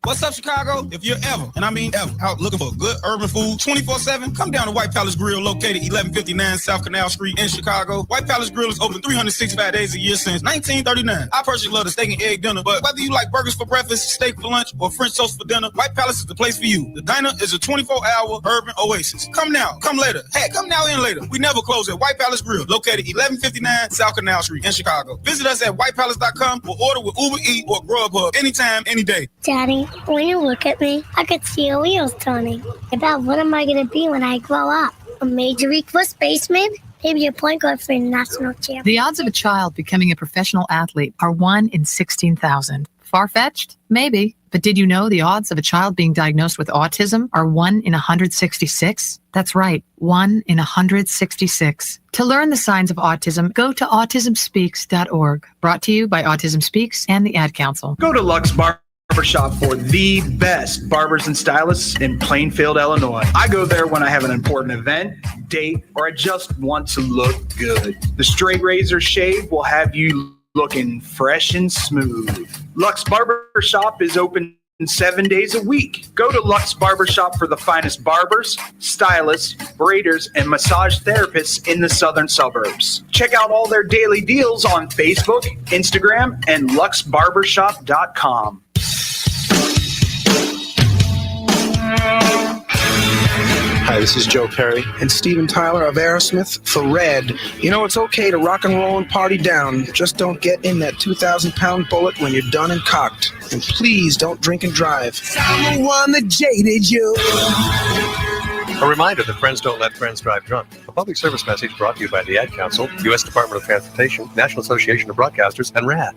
What's up, Chicago? If you're ever, and I mean ever, out looking for good urban food 24/7, come down to White Palace Grill, located 1159 South Canal Street in Chicago. White Palace Grill is open 365 days a year since 1939. I personally love the steak and egg dinner, but whether you like burgers for breakfast, steak for lunch, or French toast for dinner, White Palace is the place for you. The diner is a 24-hour urban oasis. Come now, come later. Hey, come now and later. We never close at White Palace Grill, located 1159 South Canal Street in Chicago. Visit us at whitepalace.com or order with Uber Eats or Grubhub anytime, any day. Daddy, when you look at me, I could see your wheels turning. About what am I going to be when I grow up? A major league first baseman? Maybe a point guard for a national champ. The odds of a child becoming a professional athlete are 1 in 16,000. Far-fetched? Maybe. But did you know the odds of a child being diagnosed with autism are 1 in 166? That's right, 1 in 166. To learn the signs of autism, go to autismspeaks.org. Brought to you by Autism Speaks and the Ad Council. Go to Lux Barbershop for the best barbers and stylists in Plainfield, Illinois. I go there when I have an important event, date, or I just want to look good. The straight razor shave will have you looking fresh and smooth. Lux Barbershop is open 7 days a week. Go to Lux Barbershop for the finest barbers, stylists, braiders, and massage therapists in the southern suburbs. Check out all their daily deals on Facebook, Instagram, and luxbarbershop.com. Hi, this is Joe Perry and Steven Tyler of Aerosmith for Red. You know, it's okay to rock and roll and party down. Just don't get in that 2,000-pound bullet when you're done and cocked. And please don't drink and drive. I'm the one that jaded you. A reminder that friends don't let friends drive drunk. A public service message brought to you by the Ad Council, U.S. Department of Transportation, National Association of Broadcasters, and RAD.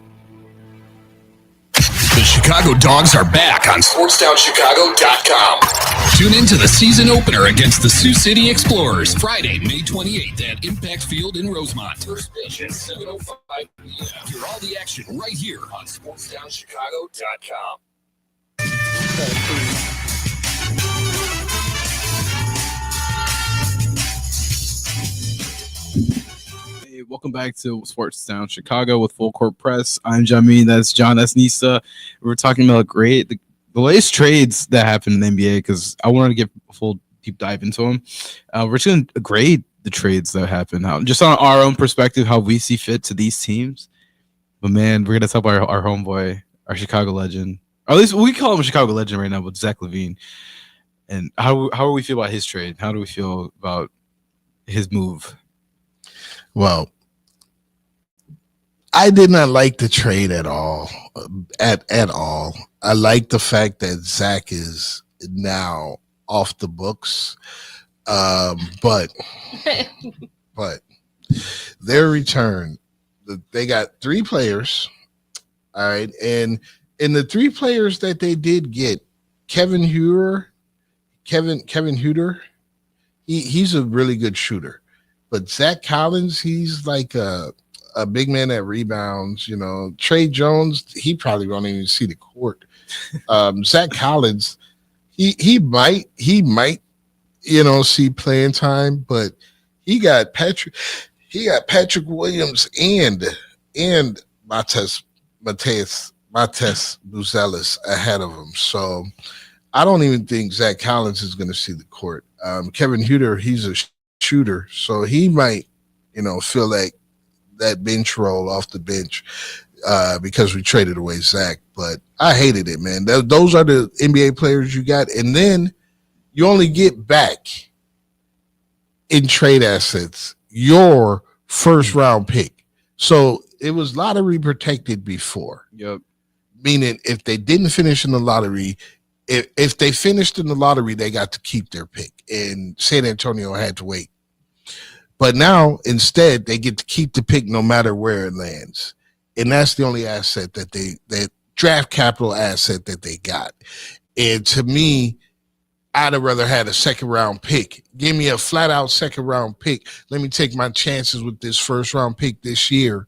The Chicago Dogs are back on SportsTownChicago.com. Tune in to the season opener against the Sioux City Explorers, Friday, May 28th at Impact Field in Rosemont. First pitch at 7:05 p.m. Hear all the action right here on SportsTownChicago.com. Hey, welcome back to Sports Town Chicago with Full Court Press. I'm Jamin. That's John. That's Nisa. We're talking about the latest trades that happened in the NBA because I wanted to get a full deep dive into them. We're just going to grade the trades that happened, just on our own perspective, how we see fit to these teams. But man, we're going to talk about our homeboy, our Chicago legend. Or at least we call him a Chicago legend right now, but Zach LaVine. And how do we feel about his trade? How do we feel about his move? Well, I did not like the trade at all. At all. I like the fact that Zach is now off the books. But their return, they got 3 players. All right. And in the 3 players that they did get, Kevin Huerter, he's a really good shooter. But Zach Collins, he's like a big man that rebounds. You know, Trey Jones, he probably won't even see the court. Zach Collins, he might, see playing time, but he got Patrick Williams and Matas Buzelis ahead of him. So I don't even think Zach Collins is going to see the court. Kevin Huerter, he's a shooter, so he might fill that bench role off the bench because we traded away Zach. But I hated it, man. Those are the NBA players you got. And then you only get back in trade assets your first round pick. So it was lottery protected before. Yep. Meaning if they didn't finish in the lottery, if they finished in the lottery, they got to keep their pick. And San Antonio had to wait. But now, instead, they get to keep the pick no matter where it lands. And that's the only asset that draft capital asset that they got. And to me, I'd have rather had a second round pick. Give me a flat out second round pick. Let me take my chances with this first round pick this year.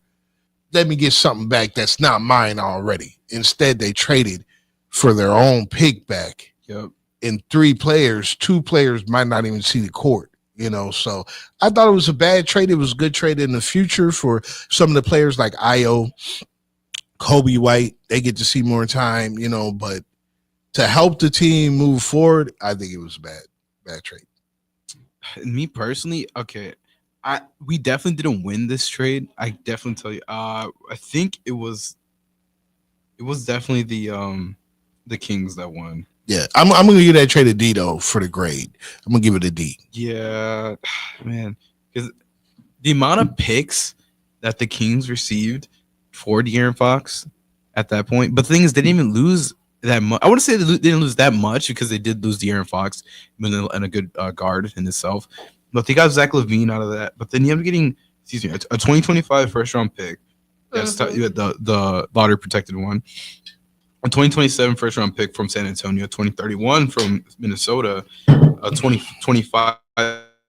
Let me get something back that's not mine already. Instead, they traded for their own pick back. Yep. And two players might not even see the court. So I thought it was a bad trade. It was a good trade in the future for some of the players like Io, Kobe White. They get to see more time, but to help the team move forward, I think it was a bad trade. Me personally, okay, we definitely didn't win this trade. I definitely tell you. I think it was definitely the Kings that won. Yeah, I'm gonna give that trade a D though for the grade. I'm gonna give it a D. Yeah, man, because the amount of picks that the Kings received for De'Aaron Fox at that point, but the thing is, they didn't even lose that much. I wouldn't say they didn't lose that much because they did lose De'Aaron Fox and a good guard in itself. But they got Zach LaVine out of that. But then you end up getting, a 2025 first round pick. That's the lottery protected one. A 2027 first round pick from San Antonio, 2031 from Minnesota, a 2025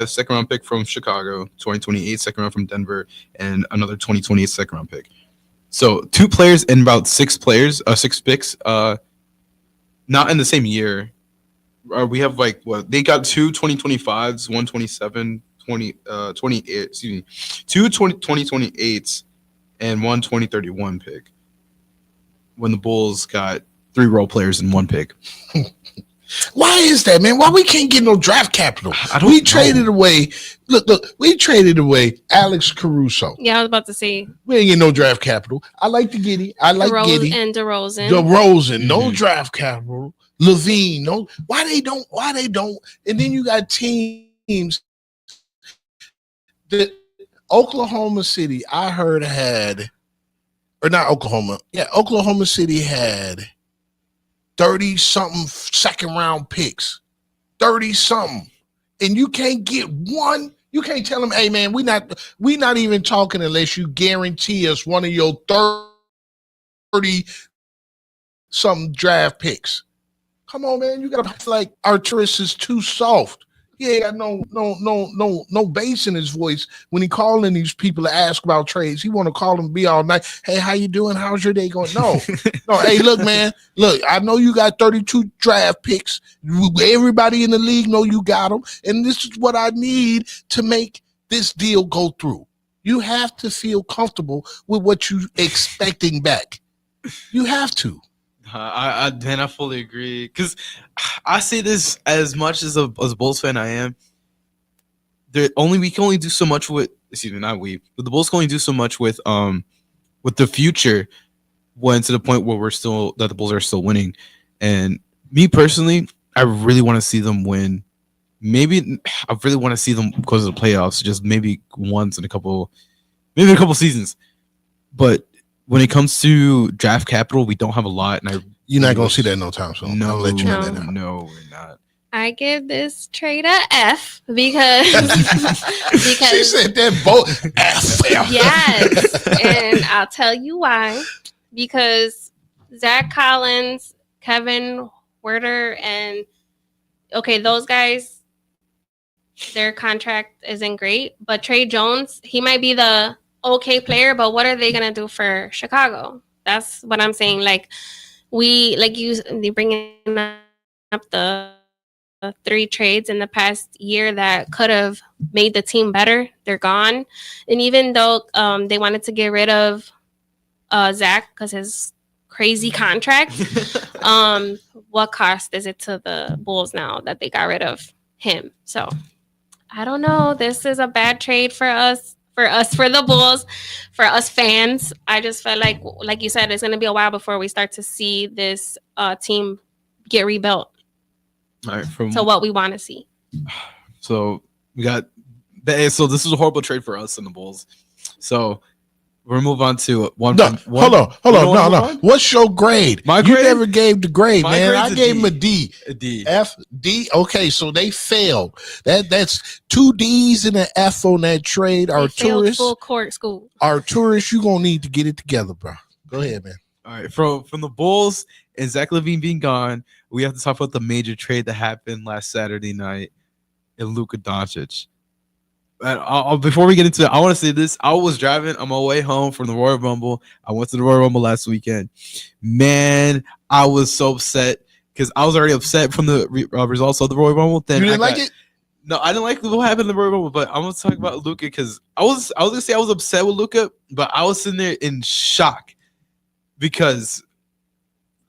second round pick from Chicago, 2028 second round from Denver, and another 2028 second round pick. So 2 players and about 6 picks, not in the same year. We have they got 2 2025s, 127, 28, excuse me, 2 2028s and 1 2031 pick. When the Bulls got 3 role players in 1 pick. Why is that, man? Why we can't get no draft capital? We traded away. Look, we traded away Alex Caruso. Yeah, I was about to say. We ain't get no draft capital. I like the Giddy. I like Giddy and DeRozan. No draft capital. LaVine, no. Why they don't? And then you got teams that Oklahoma City, I heard had. Or not Oklahoma. Yeah, Oklahoma City had 30-something second-round picks. 30-something. And you can't get one. You can't tell them, hey, man, we not even talking unless you guarantee us one of your 30-something draft picks. Come on, man. You got to Arturas is too soft. He ain't got no bass in his voice when he calling these people to ask about trades. He want to call them be all night. Hey, how you doing? How's your day going? No. Hey, look, man. Look, I know you got 32 draft picks. Everybody in the league know you got them, and this is what I need to make this deal go through. You have to feel comfortable with what you expecting back. You have to. I fully agree, because I say this as much as a Bulls fan I am. We can only do so much with. Excuse me, not we. But the Bulls can only do so much with the future, when to the point where the Bulls are still winning. And me personally, I really want to see them win. Maybe I really want to see them go to the playoffs, just maybe once in a couple seasons. But when it comes to draft capital, we don't have a lot, and you're not gonna see that no time soon. No, I'll let you know that now. No, we're not. I give this trade a F because she said that both F. Yes, and I'll tell you why. Because Zach Collins, Kevin Huerter, and those guys, their contract isn't great, but Trey Jones, he might be the okay player, but what are they gonna do for Chicago? That's what I'm saying. They bringing up the 3 trades in the past year that could have made the team better. They're gone, and even though they wanted to get rid of Zach because his crazy contract, what cost is it to the Bulls now that they got rid of him? So I don't know. This is a bad trade for us. for us, for the Bulls, for us fans. I just felt like you said, it's going to be a while before we start to see this team get rebuilt All right, to what we want to see. So we got so this was a horrible trade for us and the Bulls. So we'll move on to one. No, hold on. No. What's your grade? My You grade? never gave the grade, My man. grade's I a gave D. him a D. A D. F, D. Okay, so they failed. That's 2 D's and an F on that trade. They failed full court school. Arturis, you gonna need to get it together, bro. Go ahead, man. All right, from the Bulls and Zach LaVine being gone, we have to talk about the major trade that happened last Saturday night in Luka Doncic. And before we get into it, I want to say this. I was driving on my way home from the Royal Rumble. I went to the Royal Rumble last weekend. Man, I was so upset because I was already upset from the results of the Royal Rumble. Then You didn't like it? No, I didn't like what happened in the Royal Rumble, but I'm going to talk about Luka because I was going to say I was upset with Luka, but I was sitting there in shock because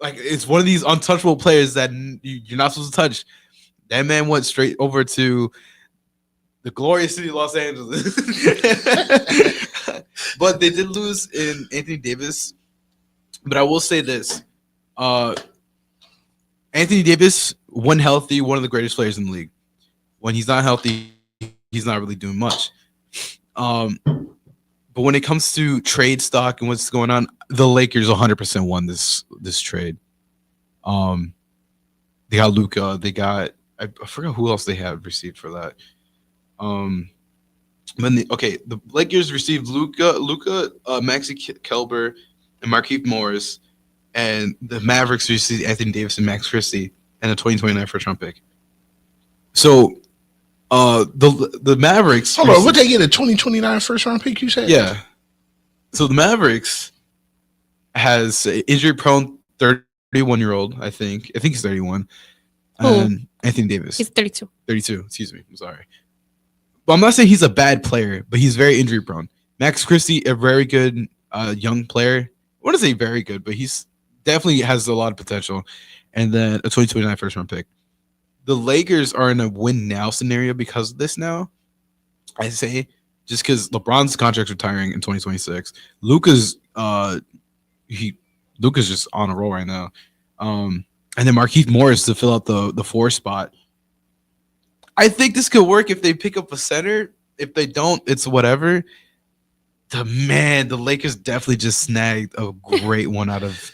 it's one of these untouchable players that you're not supposed to touch. That man went straight over to the glorious city of Los Angeles. But they did lose in Anthony Davis. But I will say this. Anthony Davis, when healthy, one of the greatest players in the league. When he's not healthy, he's not really doing much. But when it comes to trade stock and what's going on, the Lakers 100% won this trade. They got Luka. They got I forgot who else they have received for that. The Lakers received Luka, Maxi Kelber, and Markieff Morris, and the Mavericks received Anthony Davis and Max Christie and a 2029 first round pick. So, the Mavericks. Hold on, would they get a 2029 first round pick? You said, yeah. So the Mavericks has an injury prone 31-year-old. I think he's 31. And Anthony Davis. He's 32. 32. Excuse me. I'm sorry. But I'm not saying he's a bad player, but he's very injury prone. Max Christie, a very good young player. I want to say very good, but he's definitely has a lot of potential. And then a 2029 first round pick. The Lakers are in a win now scenario because of this now. I say just because LeBron's contract's retiring in 2026. Luka's just on a roll right now. And then Markieff Morris to fill out the 4 spot. I think this could work if they pick up a center. If they don't, it's whatever. The Lakers definitely just snagged a great one out of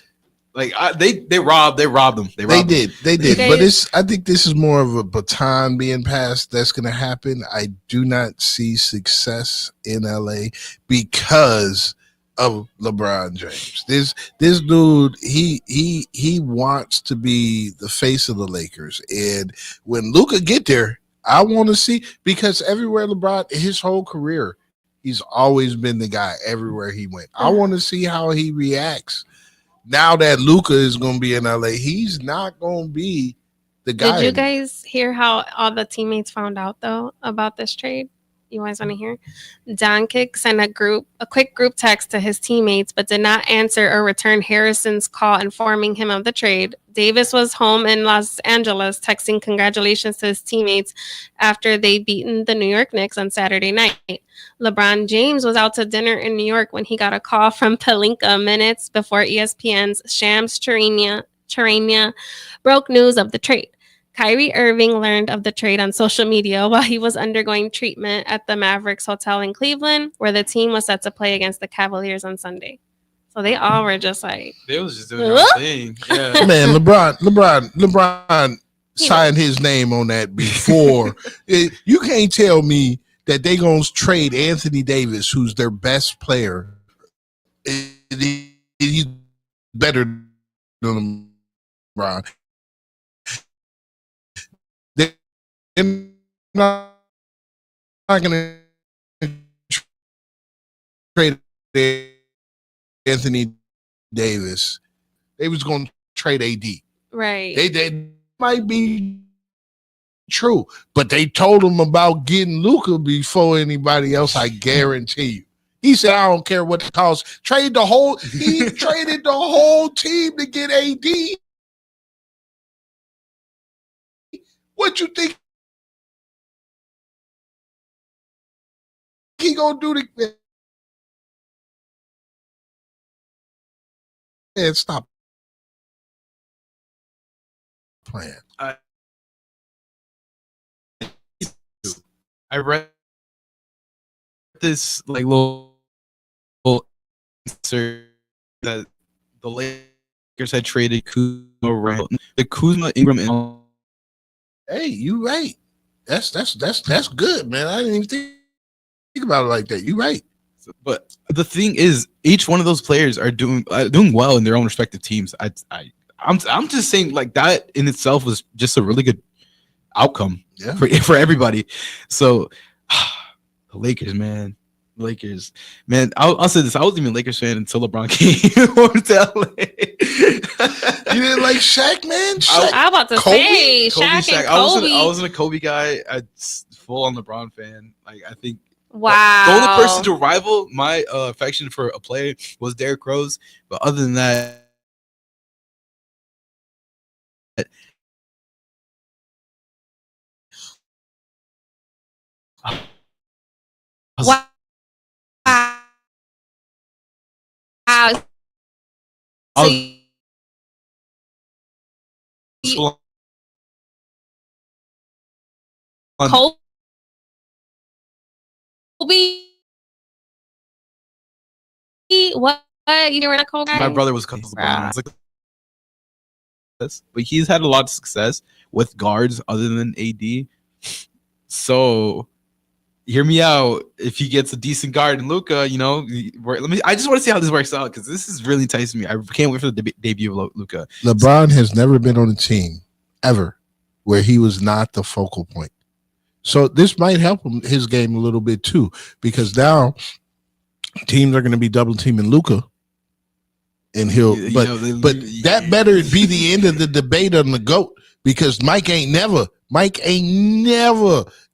they robbed them. They did. But I think this is more of a baton being passed that's going to happen. I do not see success in LA because of LeBron James. This dude, he wants to be the face of the Lakers. And when Luka get there, I want to see, because everywhere LeBron, his whole career, he's always been the guy everywhere he went. I want to see how he reacts. Now that Luka is going to be in LA, he's not going to be the guy. Did you guys hear how all the teammates found out though about this trade? You guys want to hear? Doncic sent a quick group text to his teammates, but did not answer or return Harrison's call informing him of the trade. Davis was home in Los Angeles texting congratulations to his teammates after they beaten the New York Knicks on Saturday night. LeBron James was out to dinner in New York when he got a call from Pelinka minutes before ESPN's Shams Charania broke news of the trade. Kyrie Irving learned of the trade on social media while he was undergoing treatment at the Mavericks Hotel in Cleveland, where the team was set to play against the Cavaliers on Sunday. So they all were just like, they was just doing their thing. Yeah. Man, LeBron signed his name on that before. You can't tell me that they gonna trade Anthony Davis, who's their best player. He's better than LeBron. They're not going to trade Anthony Davis. They was going to trade AD. right. They might be true, but they told him about getting Luka before anybody else. I guarantee you. He said, "I don't care what it costs. Trade the whole." He traded the whole team to get AD. What you think he gonna do the? Man, stop playing. I read this like little answer that the Lakers had traded Kuzma around. The Kuzma, Ingram, and Hey, you right. That's good, man. I didn't even think about it like that. You right. but the thing is, each one of those players are doing well in their own respective teams. I'm just saying, like, that in itself was just a really good outcome for everybody. So the Lakers, man. I'll say this: I wasn't even a Lakers fan until LeBron came over to LA. You didn't like Shaq, man? I'm about to say Shaq and Kobe. I wasn't a Kobe guy. I full on LeBron fan. Like, I think wow. The only person to rival my affection for a player was Derrick Rose, but other than that. Wow. Kobe. What? You were not Kobe? My brother was Kobe. Like, but he's had a lot of success with guards other than AD. So hear me out. If he gets a decent guard in Luka, you know, I just want to see how this works out because this is really enticing me. I can't wait for the debut of Luka. LeBron has never been on a team ever where he was not the focal point. So this might help him his game a little bit too, because now teams are going to be double teaming Luka, and that better be the end of the debate on the GOAT, because Mike ain't never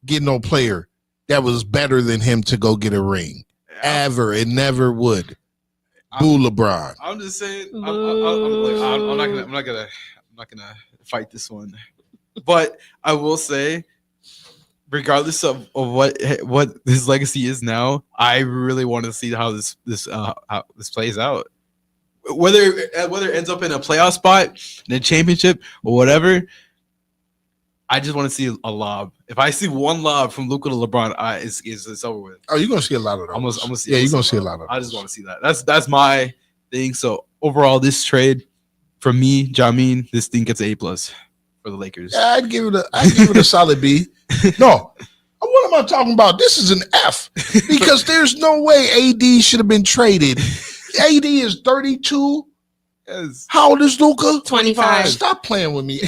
get no player that was better than him to go get a ring ever. It never would. Boo LeBron. I'm just saying. I'm not gonna fight this one, but I will say, regardless of what his legacy is now, I really want to see how this plays out. Whether it ends up in a playoff spot, in a championship, or whatever, I just want to see a lob. If I see one lob from Luka to LeBron, it's over with. Oh, you're gonna see a lot of those. I'm gonna see. Yeah, you're gonna see a lot of those. I just want to see that. That's my thing. So overall, this trade for me, Jamin, this thing gets an A+ for the Lakers. Yeah, I'd give it a solid B. No, what am I talking about? This is an F, because there's no way AD should have been traded. AD is 32. Yes. How old is Luka? 25. Stop playing with me.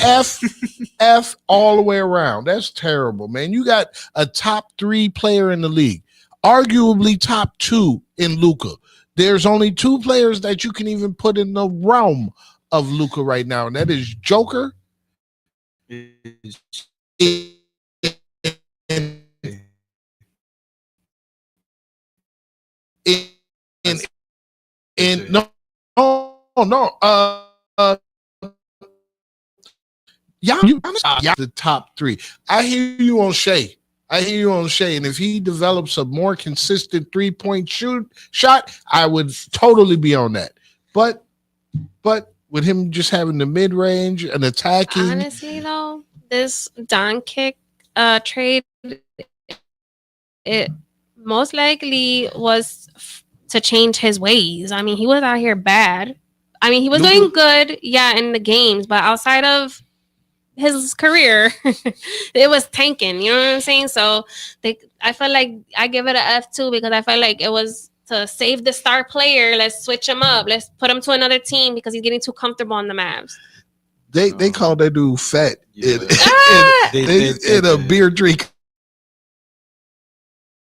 F all the way around. That's terrible, man. You got a top 3 player in the league, arguably top 2 in Luka. There's only 2 players that you can even put in the realm of Luka right now, and that is Joker and no, the top 3. I hear you on Shea. And if he develops a more consistent 3-point shot, I would totally be on that. But with him just having the mid range and attacking, honestly though, this Doncic trade, it most likely was to change his ways. I mean, he was out here bad. I mean, he was doing good, in the games, but outside of his career, it was tanking. You know what I'm saying? So I felt like I give it an F too, because I felt like it was to save the star player. Let's switch him up. Let's put him to another team because he's getting too comfortable on the Mavs. They call that dude fat in a beer drink.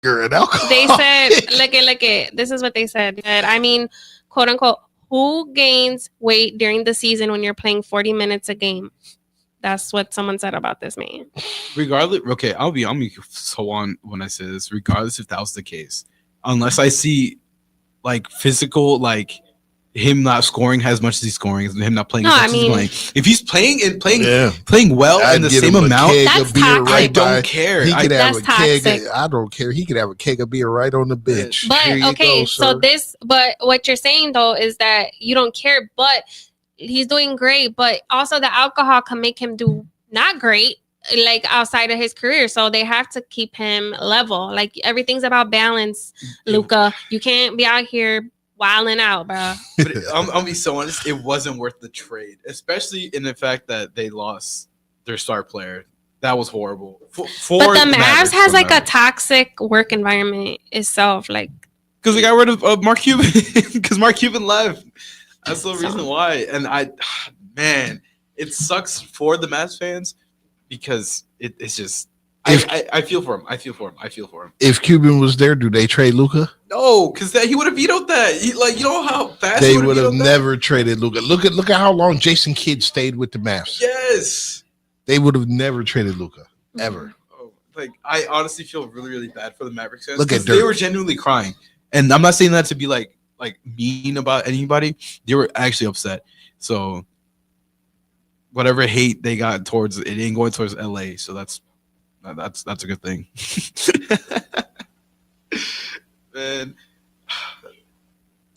They said, look at, this is what they said. I mean, quote unquote, who gains weight during the season when you're playing 40 minutes a game? That's what someone said about this man. Regardless, okay, I'll be so on when I say this. Regardless if that was the case, unless I see like physical, like him not scoring as much as he's scoring, and him not playing No, as much I as he's mean- playing. If he's playing Yeah. playing well I'd in the get same him a amount, keg That's of beer toxic. I right by- don't care. He could have a That's keg. toxic. I don't care. He could have a keg of beer right on the bench. But Here you okay, go, so sir. but what you're saying though is that you don't care, but he's doing great. But also the alcohol can make him do not great, like outside of his career. So they have to keep him level. Like everything's about balance, Luca. You can't be out here wilding out, bro. But I'll be so honest, it wasn't worth the trade, especially in the fact that they lost their star player. That was horrible. But the Mavs has like a toxic work environment itself. Like because they got rid of Mark Cuban because Mark Cuban left. That's the reason why. And man, it sucks for the Mavs fans because it's just I feel for him. I feel for him. If Cuban was there, do they trade Luka? No, because he would have vetoed that. You know how fast They he would have vetoed that? never traded Luka. Look at how long Jason Kidd stayed with the Mavs. Yes. They would have never traded Luka ever. Like I honestly feel really, really bad for the Mavericks fans. Look at 'cause they Dirk. were genuinely crying, and I'm not saying that to be like mean about anybody. They were actually upset. So whatever hate they got towards it ain't going towards LA. So that's a good thing. Man,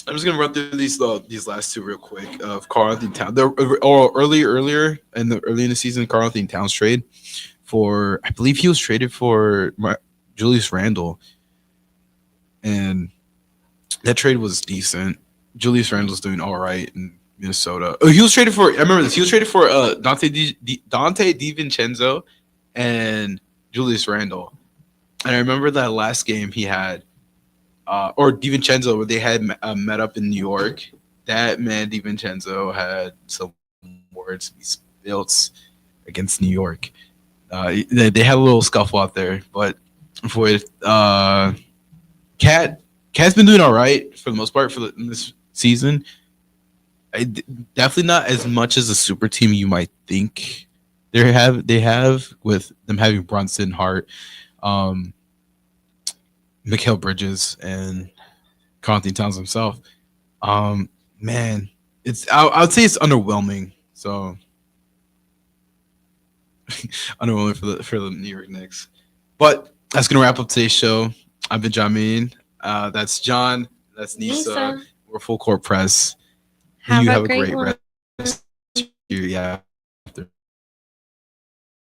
I'm just gonna run through these last two real quick. Of Karl-Anthony Towns, earlier in the season, Karl-Anthony Towns trade for, I believe he was traded for Julius Randle, and that trade was decent. Julius Randle's doing all right in Minnesota. Oh, he was traded for. I remember this. He was traded for Dante DiVincenzo and Julius Randle, and I remember that last game he had. Or DiVincenzo, where they had met up in New York. That man, DiVincenzo, had some words he spilled against New York. They had a little scuffle out there, but with Cat's been doing all right for the most part in this season. Definitely not as much as a super team you might think they have with them having Brunson, Hart, Mikal Bridges, and Karl-Anthony Towns himself. Man, I would say it's underwhelming. So underwhelming for the New York Knicks. But that's gonna wrap up today's show. I've been Jamin. That's John. That's Nisa. We're Full Court Press. Have You a have a great great one. rest. Yeah.